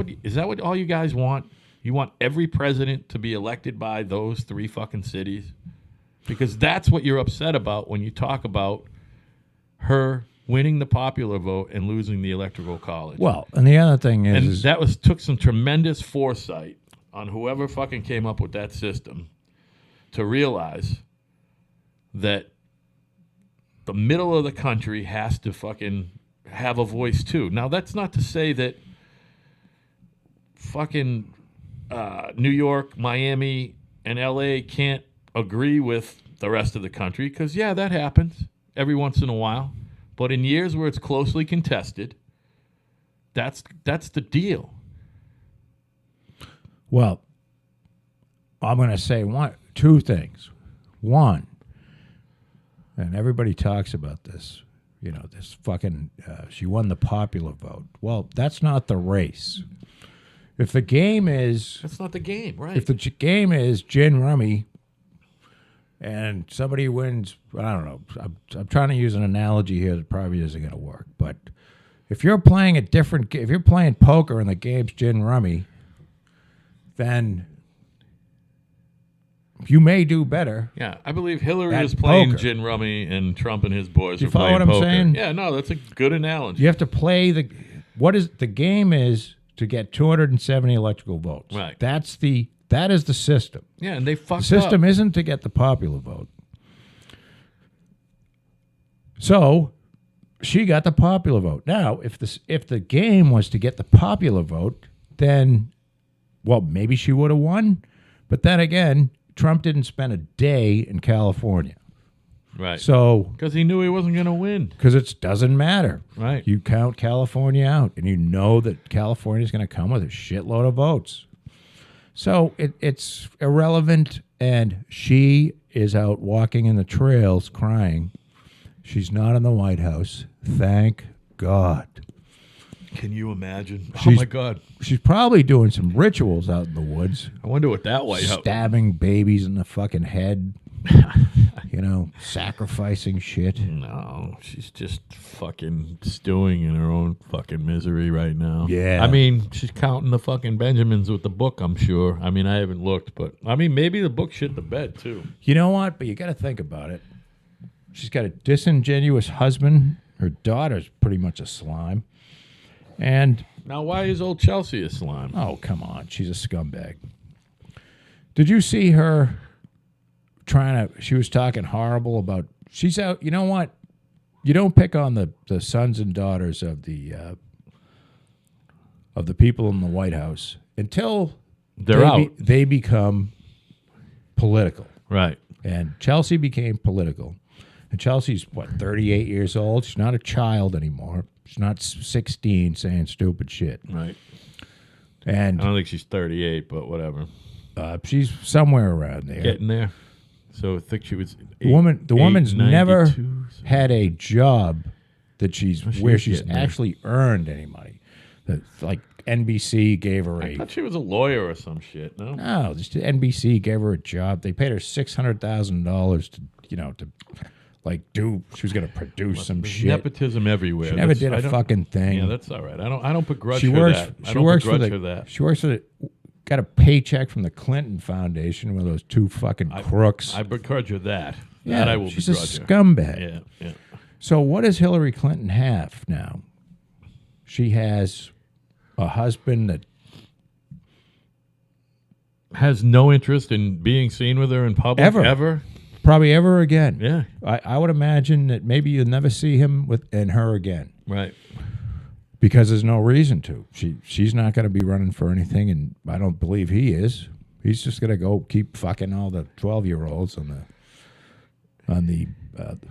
what all you guys want? You want every president to be elected by those three fucking cities? Because that's what you're upset about when you talk about her winning the popular vote and losing the Electoral College. Well, and the other thing and is that took some tremendous foresight on whoever fucking came up with that system to realize that the middle of the country has to fucking have a voice too. Now, that's not to say that fucking New York, Miami, and LA can't agree with the rest of the country, because, yeah, that happens every once in a while. But in years where it's closely contested, that's the deal. well, I'm going to say two things. One, and everybody talks about this, this fucking, she won the popular vote. Well, that's not the race. If the game is, That's not the game, right? if the game is gin rummy and somebody wins, I don't know, I'm trying to use an analogy here that probably isn't going to work, but if you're playing if you're playing poker and the game's gin rummy, then you may do better. Yeah, I believe Hillary At is playing poker. gin rummy and Trump and his boys You are follow playing what I'm poker. saying? Yeah, no, that's a good analogy. You have to play the game is to get 270 electoral votes. Right. That is the system. Yeah, and they The fucked system up. isn't to get the popular vote. So she got the popular vote. Now, if the game was to get the popular vote, then, well, maybe she would have won. But then again, Trump didn't spend a day in California. Right. So, Because he knew he wasn't going to win. because it doesn't matter. Right. You count California out, and you know that California is going to come with a shitload of votes. So it's irrelevant, and she is out walking in the trails crying. She's not in the White House. Thank God. Can you imagine? Oh, She's- my God. She's probably doing some rituals out in the woods, I wonder what that White House... stabbing babies in the fucking head. You know, sacrificing shit. No, she's just fucking stewing in her own fucking misery right now. Yeah. I mean, she's counting the fucking Benjamins with the book, I'm sure. I mean, I haven't looked, but I mean, maybe the book shit the bed, too. You know what? But you got to think about it. She's got a disingenuous husband. Her daughter's pretty much a slime. And, Now, why is old Chelsea a slime? oh, come on. She's a scumbag. Did you see her she was talking horrible about, she's out, you know what? You don't pick on the sons and daughters of the people in the White House until They're out. They become political. Right. And Chelsea became political. And Chelsea's, 38 years old? She's not a child anymore. She's not 16 saying stupid shit. Right. And I don't think she's 38, but whatever. she's somewhere around there. Getting there. So I think she was. The woman's never 92, so- had a job that she where was she's getting there. actually earned any money. Like NBC gave her I a thought she was a lawyer or some shit. No. no, just NBC gave her a job. They paid her $600,000 to like she was going to produce some There's shit. nepotism everywhere. She never That's- did I a don't- fucking thing. Yeah, that's all right. I don't begrudge she her works. that. I She don't works for begrudge the. her that. She works for the. Got a paycheck from the Clinton Foundation with those two fucking crooks. I begrudge her that. yeah, That I will she's a begrudge her. scumbag. Yeah, yeah. So what does Hillary Clinton have now? She has a husband that Has no interest in being seen with her in public Ever. probably ever again. Yeah, I would imagine that maybe you'll never see him and her again right. because there's no reason to. She's not going to be running for anything, and I don't believe he is. He's just going to go keep fucking all the 12-year-olds on the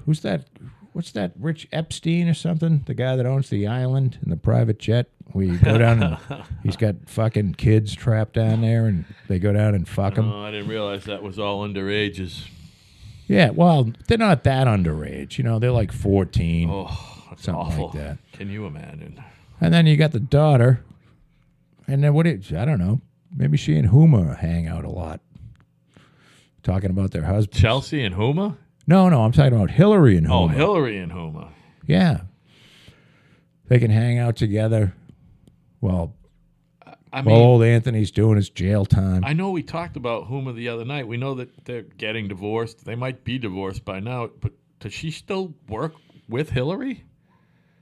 who's that? What's that? Rich Epstein or something? The guy that owns the island and the private jet where you go down and he's got fucking kids trapped down there and they go down and fuck them. Oh, I didn't realize that was all underages. Yeah, well, they're not that underage. They're like 14. Oh, that's Something like awful. that. Can you imagine? And then you got the daughter. And then I don't know. Maybe she and Huma hang out a lot. Talking about their husbands. Chelsea and Huma? No, I'm talking about Hillary and Huma. Oh, Hillary and Huma. Yeah. They can hang out together. Well, I mean, old Anthony's doing his jail time. I know we talked about Huma the other night. We know that they're getting divorced. They might be divorced by now, but does she still work with Hillary?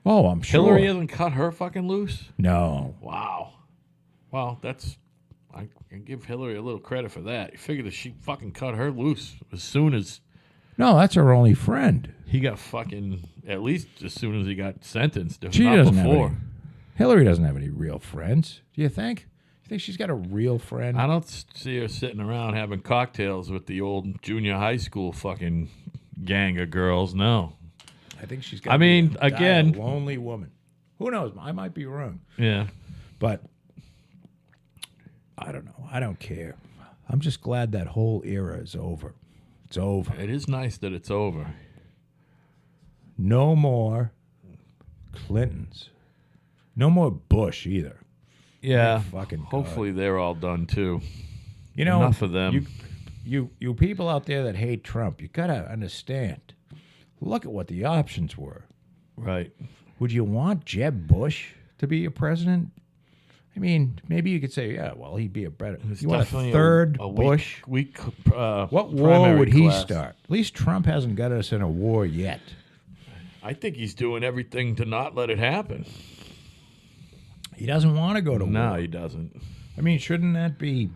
Oh, I'm sure. Hillary hasn't cut her fucking loose? No. Wow. Well, I can give Hillary a little credit for that. You figure that she fucking cut her loose as soon as No, that's her only friend. he got fucking, at least as soon as he got sentenced. If She not doesn't before. have any. Hillary doesn't have any real friends. Do you think? You think she's got a real friend? I don't see her sitting around having cocktails with the old junior high school fucking gang of girls. No. I think she's got. I mean, a again- lonely woman. Who knows? I might be wrong, Yeah. but I don't know. I don't care. I'm just glad that whole era is over. It's over. It is nice that it's over. No more Clintons. No more Bush either. Yeah. Fucking God. Hopefully they're all done too. You know, Enough of them. You people out there that hate Trump, you gotta understand. Look at what the options were. Right. Would you want Jeb Bush to be your president? I mean, maybe you could say, yeah, well, he'd be a better. It's You want a definitely third a Bush? Weak, What war primary would he class. start? At least Trump hasn't got us in a war yet. I think he's doing everything to not let it happen. He doesn't want to go to No, war. he doesn't. I mean, shouldn't that be?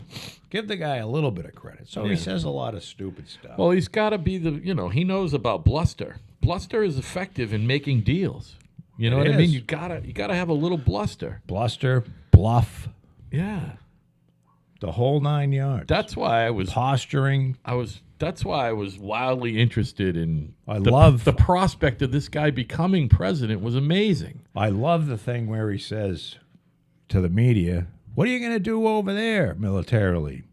Give the guy a little bit of credit. So he Yeah. says a lot of stupid stuff. Well, he's got to be he knows about bluster. Bluster is effective in making deals. You know It what I mean? is. You gotta have a little bluster. Bluster, bluff, Yeah. the whole 9 yards. That's why Posturing. that's why I was wildly interested in I the, love- the prospect of this guy becoming president was amazing. I love the thing where he says to the media, "What are you going to do over there militarily?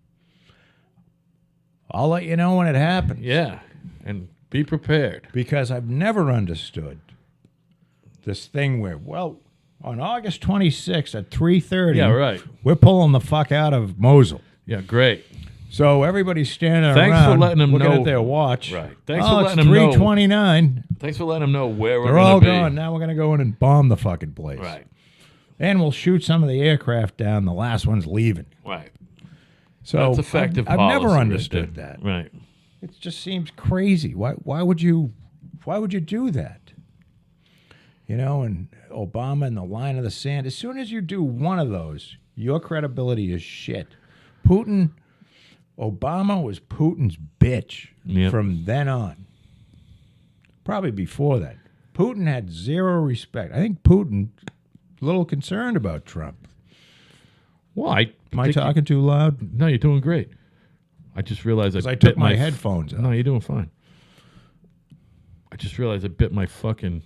I'll let you know when it happens." Yeah. And be prepared. Because I've never understood this thing where, well, on August 26th at 3:30, Yeah, right. we're pulling the fuck out of Mosul. Yeah, great. So everybody's standing Thanks for around letting them looking know. at their watch. Right. Thanks Oh, for it's letting them know. 3:29. Thanks for letting them know where we're They're going all to be. gone. Now we're going to go in and bomb the fucking place. Right. And we'll shoot some of the aircraft down. The last one's leaving. Right. So That's effective I've policy never right understood there. that. Right. It just seems crazy. Why would you do that? You know, and Obama and the line of the sand. As soon as you do one of those, your credibility is shit. Obama was Putin's bitch Yep. from then on. Probably before that. Putin had zero respect. I think Putin a little concerned about Trump. Well, Am I talking too loud? No, you're doing great. I just realized Because I bit took my headphones out. No, you're doing fine. I just realized I bit my fucking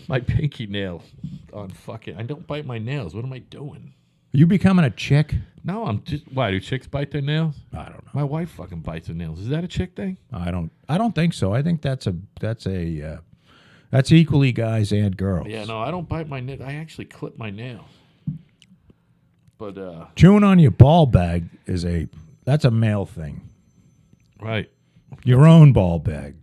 my pinky nail on fucking. I don't bite my nails. What am I doing? Are you becoming a chick? No, I'm just. Why do chicks bite their nails? I don't know. My wife fucking bites her nails. Is that a chick thing? I don't think so. I think that's equally guys and girls. Yeah, no, I don't bite my nail. I actually clip my nail. But Chewing on your ball bag that's a male thing. right, Your own ball bag.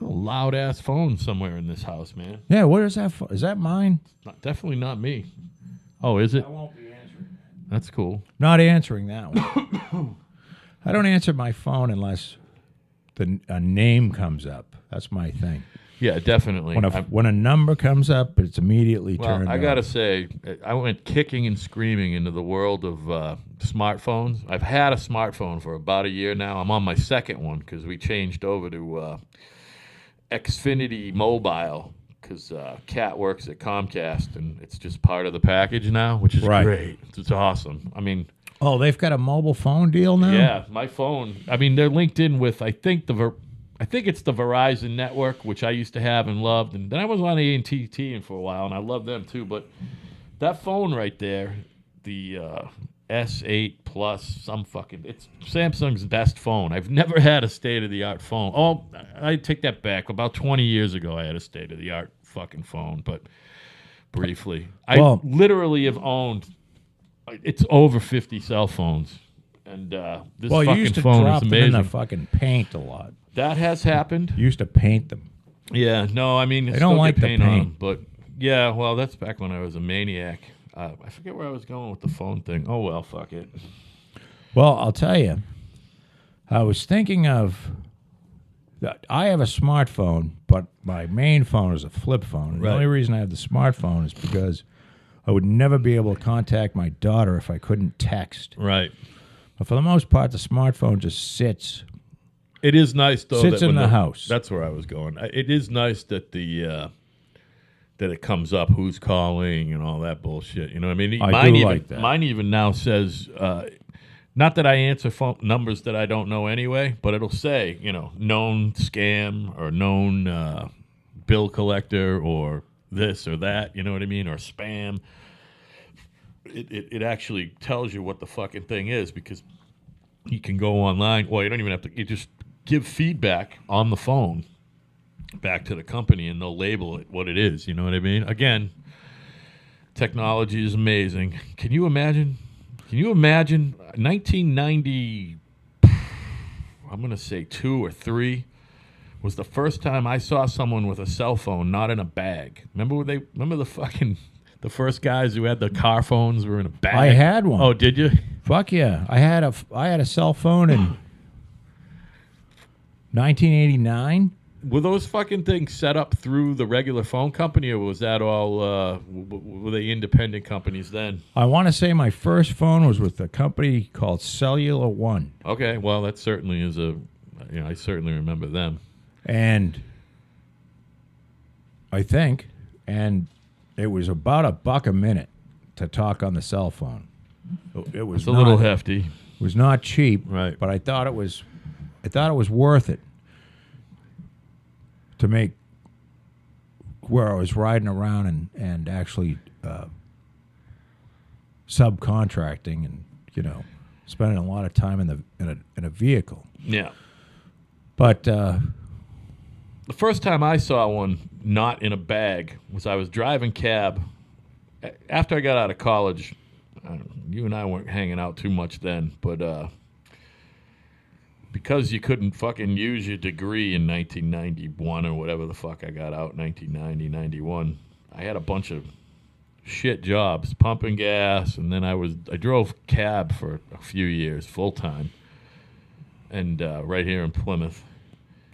a loud ass phone somewhere in this house, man. Yeah, what is that? Is that mine? Definitely not me. Oh, is it? I won't be answering. That's cool. Not answering that one. I don't answer my phone unless a name comes up. That's my thing. Yeah, definitely. When a number comes up, it's immediately Well, turned I on. gotta say, I went kicking and screaming into the world of smartphones. I've had a smartphone for about a year now. I'm on my second one because we changed over to Xfinity Mobile because Kat works at Comcast and it's just part of the package now, which is Right. great. It's awesome. I mean, Oh, they've got a mobile phone deal now? yeah, my phone. I mean, they're linked in with I think it's the Verizon network, which I used to have and loved, and then I was on AT&T for a while, and I love them too. But that phone right there, the S8 Plus, it's Samsung's best phone. I've never had a state-of-the-art phone. Oh, I take that back. About 20 years ago, I had a state-of-the-art fucking phone, but briefly. I literally have owned, it's over 50 cell phones, and this Well, you fucking used to phone drop is them in amazing. the fucking paint a lot. That has happened. You used to paint them. Yeah, no, I mean, They don't like the paint on paint. 'em, but yeah, well, that's back when I was a maniac. I forget where I was going with the phone thing. Oh well, fuck it. Well, I'll tell you, I was thinking of. I have a smartphone, but my main phone is a flip phone. And Right. The only reason I have the smartphone is because I would never be able to contact my daughter if I couldn't text. Right. But for the most part, the smartphone just sits. It is nice though. Sits that in when the house. That's where I was going. It is nice that that it comes up who's calling and all that bullshit. You know what I mean? I mine do even like that. mine even now says. Not that I answer phone numbers that I don't know anyway, but it'll say, known scam or known bill collector or this or that, you know what I mean, or spam. It actually tells you what the fucking thing is because you can go online. Well, you don't even have to. You just give feedback on the phone back to the company, and they'll label it what it is. You know what I mean? Again, technology is amazing. Can you imagine 1990? I'm gonna say 2 or 3 was the first time I saw someone with a cell phone not in a bag. Remember the first guys who had the car phones were in a bag? I had one. Oh, did you? Fuck yeah! I had a cell phone in 1989. Were those fucking things set up through the regular phone company, or was that all? Were they independent companies then? I want to say my first phone was with a company called Cellular One, Okay, well, that certainly is I certainly remember them. and it was about $1 a minute to talk on the cell phone. It was It's a little hefty. It was not cheap, Right. But I thought it was worth it to make where I was riding around and actually subcontracting and spending a lot of time in a vehicle. Yeah. But The first time I saw one not in a bag was I was driving cab. After I got out of college, you and I weren't hanging out too much then, but because you couldn't fucking use your degree in 1991 or whatever the fuck I got out, 1990, 91, I had a bunch of shit jobs, pumping gas, and then I drove cab for a few years, full time, and right here in Plymouth.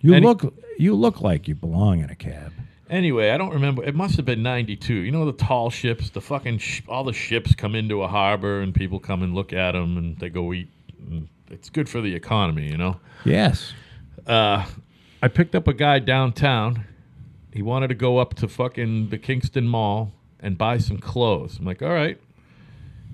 You look like you belong in a cab. Anyway, I don't remember. It must have been 92. You know the tall ships, the fucking all the ships come into a harbor and people come and look at them and they go eat. And it's good for the economy, you know? Yes. I picked up a guy downtown. He wanted to go up to fucking the Kingston Mall and buy some clothes. I'm like, all right.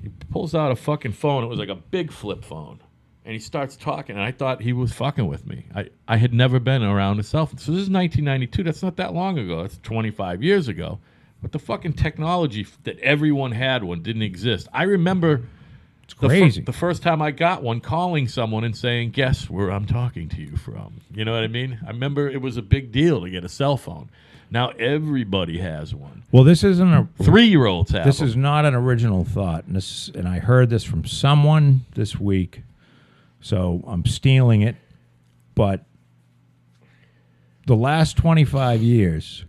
He pulls out a fucking phone. It was like a big flip phone. And he starts talking, and I thought he was fucking with me. I had never been around a cell phone. So this is 1992. That's not that long ago. That's 25 years ago. But the fucking technology that everyone had one didn't exist. I remember It's crazy. the first time I got one, calling someone and saying, guess where I'm talking to you from. You know what I mean? I remember it was a big deal to get a cell phone. Now everybody has one. Well, this isn't a 3-year-olds have This them. is not an original thought, and I heard this from someone this week, so I'm stealing it. But the last 25 years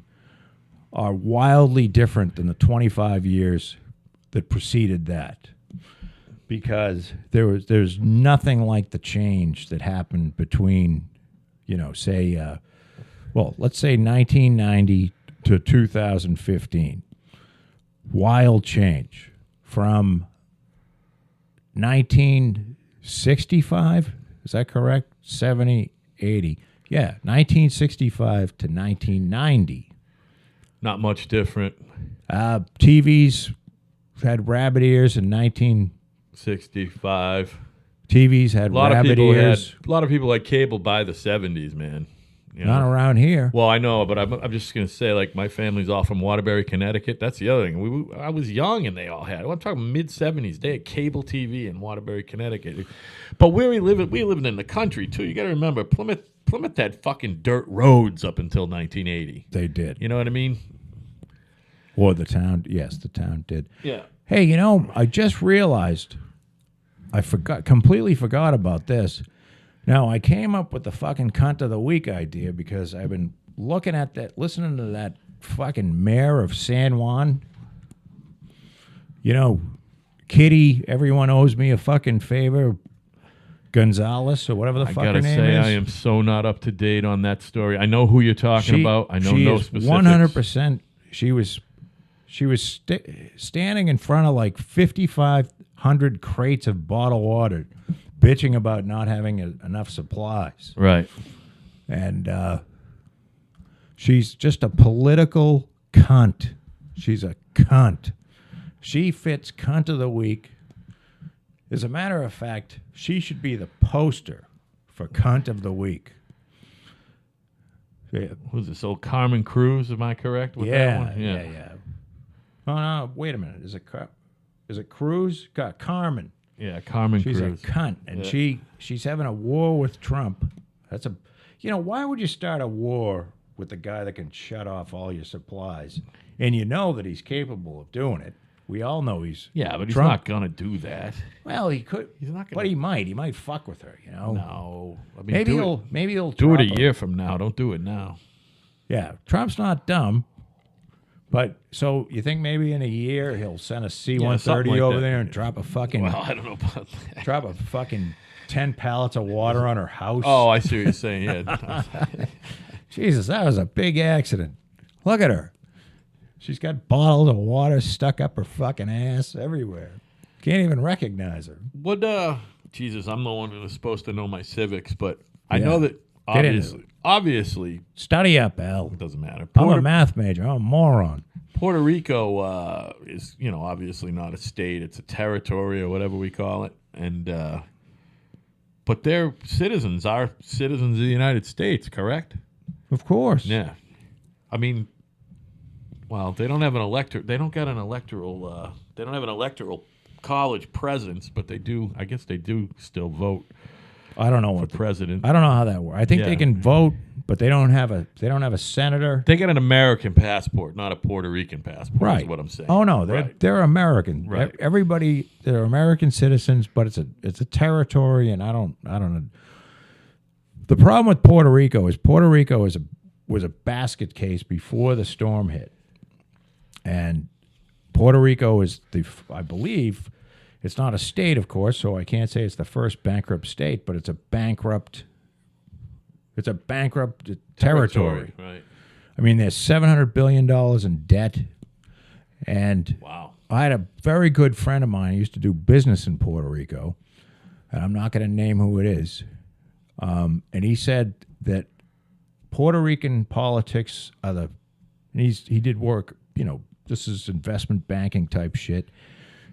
are wildly different than the 25 years that preceded that, because there's nothing like the change that happened between, say, let's say 1990 to 2015. Wild change from 1965, is that correct? 70, 80. Yeah, 1965 to 1990. Not much different. TVs had rabbit ears in 65. TVs had A lot of rabbit people ears. had cable by the 70s, man. You know? Not around here. Well, I know, but I'm just going to say, like, my family's all from Waterbury, Connecticut. That's the other thing. I was young and they all had it. I'm talking mid-70s. They had cable TV in Waterbury, Connecticut. But where we lived in the country, too. You got to remember, Plymouth had fucking dirt roads up until 1980. They did. You know what I mean? Or the town. Yes, the town did. Yeah. Hey, I just realized I completely forgot about this. Now, I came up with the fucking cunt of the week idea because I've been listening to that fucking mayor of San Juan. Kitty, everyone owes me a fucking favor. Gonzalez or whatever the fuck her name is. I am so not up to date on that story. I know who you're talking about. I know no specifics. 100%. She was standing in front of like 5,500 crates of bottled water, bitching about not having enough supplies. Right. And she's just a political cunt. She's a cunt. She fits cunt of the week. As a matter of fact, she should be the poster for cunt of the week. Yeah. Who's this? Old Carmen Cruz, am I correct with that one? Yeah. Oh, no, wait a minute. Is it Cruz? Carmen. Yeah, Carmen She's Cruz. a cunt, and she's having a war with Trump. That's why would you start a war with the guy that can shut off all your supplies? And you know that he's capable of doing it. We all know he's Yeah, but he's Trump. not gonna do that. Well, he could. He's not gonna. But he might. He might fuck with her. No, I mean, Maybe do he'll it. Do it drop a her. year from now. Don't do it now. Yeah, Trump's not dumb. But so you think maybe in a year he'll send a C-130 something like over that. there and drop a fucking Well, I don't know about that. drop a fucking 10 pallets of water on her house? Oh, I see what you're saying. Yeah. Jesus, that was a big accident. Look at her. She's got bottles of water stuck up her fucking ass everywhere. Can't even recognize her. Jesus, I'm the one who's supposed to know my civics, but I Yeah. know that Get into obviously, Study up, Al. it doesn't matter. I'm a math major. I'm a moron. Puerto Rico is, obviously not a state. It's a territory or whatever we call it. And but their citizens are citizens of the United States, correct? Of course. Yeah. I mean, well, they don't have an they don't got an electoral they don't have an electoral college presence, but they do. I guess they do still vote I don't know for what. president. I don't know how that works. I think Yeah. they can vote, but they don't have a senator. They get an American passport, not a Puerto Rican passport. Right. Is what I'm saying. Oh no, Right. they're American. Right. Everybody, they're American citizens, but it's a territory, and I don't know. The problem with Puerto Rico is was a basket case before the storm hit, and Puerto Rico is I believe, it's not a state, of course, so I can't say it's the first bankrupt state, but it's a bankrupt territory. Right. I mean, there's $700 billion in debt, and Wow. I had a very good friend of mine who used to do business in Puerto Rico, and I'm not going to name who it is, and he said that Puerto Rican politics and he did work, this is investment banking type shit,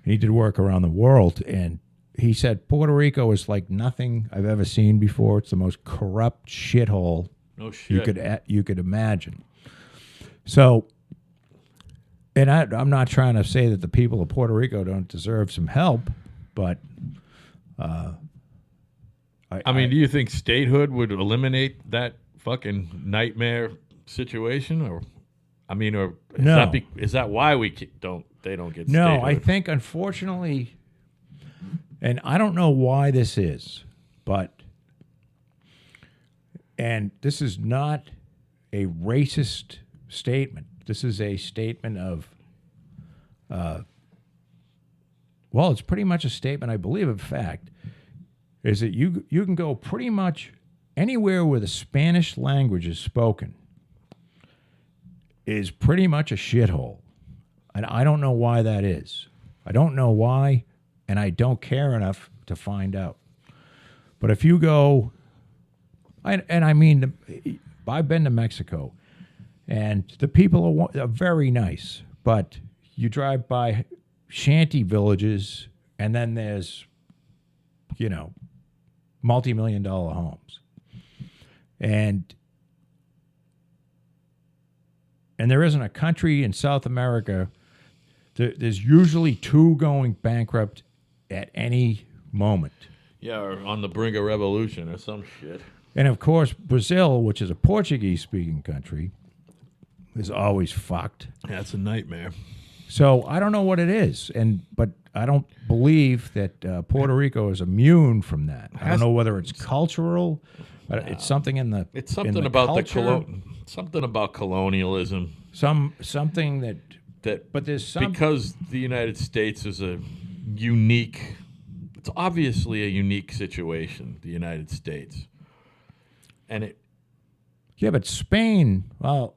and he did work around the world, and he said Puerto Rico is like nothing I've ever seen before. It's the most corrupt shithole No shit. you could imagine. So, and I'm not trying to say that the people of Puerto Rico don't deserve some help, but I mean, do you think statehood would eliminate that fucking nightmare situation, or is No. is that why they don't get no, statehood? I think unfortunately, and I don't know why this is, and this is not a racist statement. This is a statement of, it's pretty much a statement, I believe, of fact, is that you can go pretty much anywhere where the Spanish language is spoken is pretty much a shithole. And I don't know why that is. I don't know why, and I don't care enough to find out. But if you go, I've been to Mexico, and the people are very nice, but you drive by shanty villages, and then there's, multi-million-dollar homes. And there isn't a country in South America. There's usually two going bankrupt at any moment. Yeah, or on the brink of revolution or some shit. And of course, Brazil, which is a Portuguese-speaking country, is always fucked. That's a nightmare. So I don't know what it is, but I don't believe that Puerto Rico is immune from that. I don't know whether it's cultural. It's something in the It's something in the about culture, something about colonialism. something that. But there's some because the United States is a unique. It's obviously a unique situation. The United States, and it. Yeah, but Spain. Well,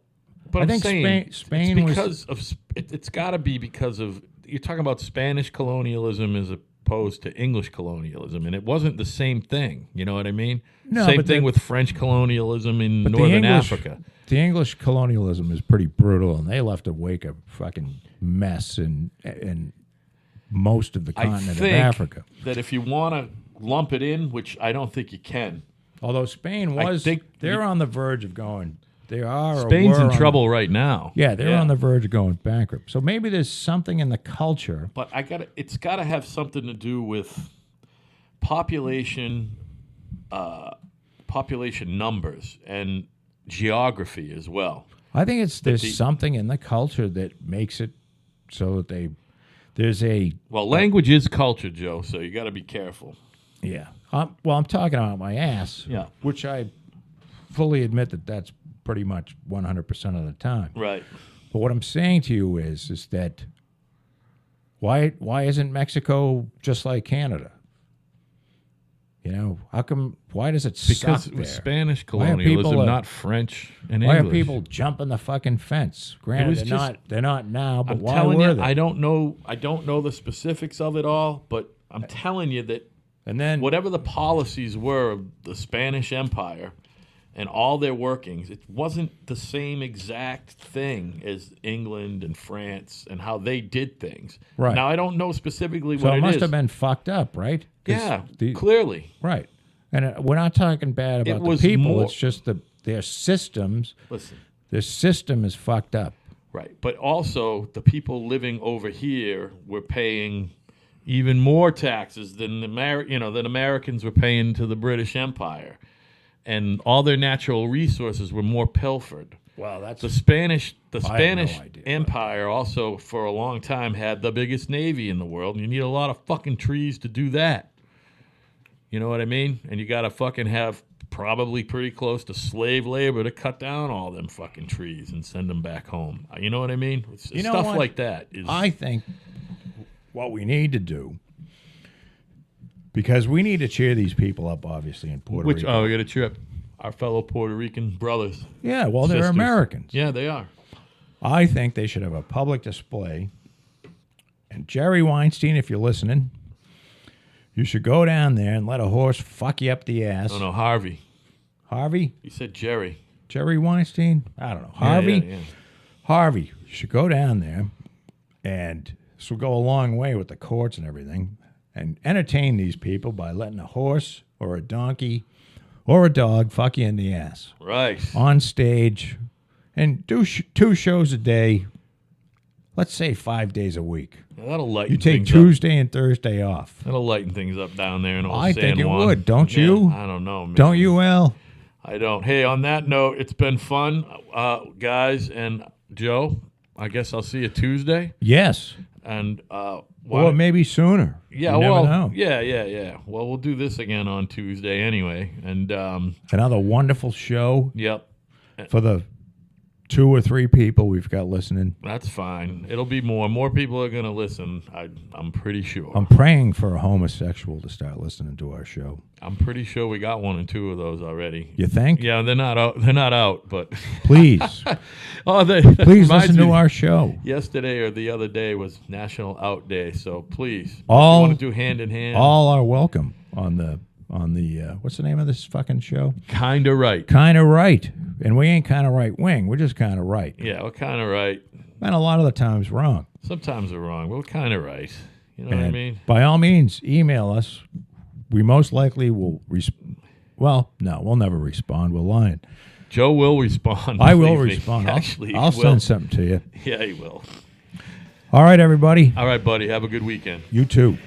But I I'm think saying Spain it's was because of it's got to be because of you're talking about Spanish colonialism as opposed to English colonialism, and it wasn't the same thing. You know what I mean? No, Same but thing the- with French colonialism in but the northern English- Africa. The English colonialism is pretty brutal, and they left a wake of fucking mess in most of the I continent of think Africa. that if you want to lump it in, which I don't think you can, Although Spain I was, think they're on the verge of going. They are. or Spain's were in on the- trouble right now. Yeah, they're on the verge of going bankrupt. So maybe there's something in the culture. But it's got to have something to do with population, population numbers, and geography as well. I think there's something in the culture that makes it so that there's a Well, language is culture, Joe. So you got to be careful. yeah. I'm talking about my ass. Yeah. Which I fully admit that's pretty much 100% of the time. Right. But what I'm saying to you is that why isn't Mexico just like Canada? How come? Why does it Because suck it was there? Spanish Why are colonialism, people, not French and Why English. are people jumping the fucking fence? Granted, was they're just- not. They're not now. But I'm why telling were you, they? I don't know the specifics of it all, but I'm telling you that and then whatever the policies were of the Spanish Empire and all their workings, it wasn't the same exact thing as England and France and how they did things. Right. Now, I don't know specifically so what it must is. have been fucked up, right? 'Cause Yeah, clearly. right. And we're not talking bad about the was people. more- It's just their systems. Listen, Their system is fucked up. right. But also, the people living over here were paying even more taxes than than Americans were paying to the British Empire. And all their natural resources were more pilfered. Well, that's The Spanish no idea about Empire also for a long time had the biggest navy in the world, and you need a lot of fucking trees to do that. You know what I mean? And you got to fucking have probably pretty close to slave labor to cut down all them fucking trees and send them back home. You know what I mean? It's You know stuff what? like that. I think what we need to do, because we need to cheer these people up, obviously, in Puerto Rico. Oh, we got to cheer up our fellow Puerto Rican brothers. Yeah, well, they're sisters. Americans. Yeah, they are. I think they should have a public display. And Jerry Weinstein, if you're listening, you should go down there and let a horse fuck you up the ass. Oh, no, Harvey. Harvey? You said Jerry. Jerry Weinstein? I don't know. Harvey? Yeah. Harvey, you should go down there, and this will go a long way with the courts and everything, and entertain these people by letting a horse or a donkey or a dog fuck you in the ass Right. on stage, and do 2 shows a day. Let's say 5 days a week. Yeah, that'll lighten You take things Tuesday and Thursday off. up. That'll lighten things up down there in old I San think it Juan. would, don't Yeah, you? I don't know, man. Don't you, Al? I don't. Hey, on that note, it's been fun, guys. And Joe, I guess I'll see you Tuesday. Yes. And Or maybe sooner. yeah, You never well, know. yeah. Well, we'll do this again on Tuesday anyway. And Another wonderful show yep, for the 2 or 3 people we've got listening. that's fine. It'll be more. More people are gonna listen. I'm pretty sure. I'm praying for a homosexual to start listening to our show. I'm pretty sure we got 1 or 2 of those already. You think? Yeah, they're not out. They're not out, but Please, that please reminds listen to me. our show. Yesterday or the other day was National Out Day, so please, if All- you want to do hand in hand. All are welcome on the what's the name of this fucking show? Kind of right. Kind of right. And we ain't kind of right wing. We're just kind of right. Yeah, we're kind of right. And a lot of the times wrong. Sometimes we're wrong. We're kind of right. You know what I And mean? by all means, email us. We most likely will well, no, we'll never respond. We're lying. Joe will respond. I will believe me. respond. Actually, I'll he will. send something to you. Yeah, he will. All right, everybody. All right, buddy. Have a good weekend. You too.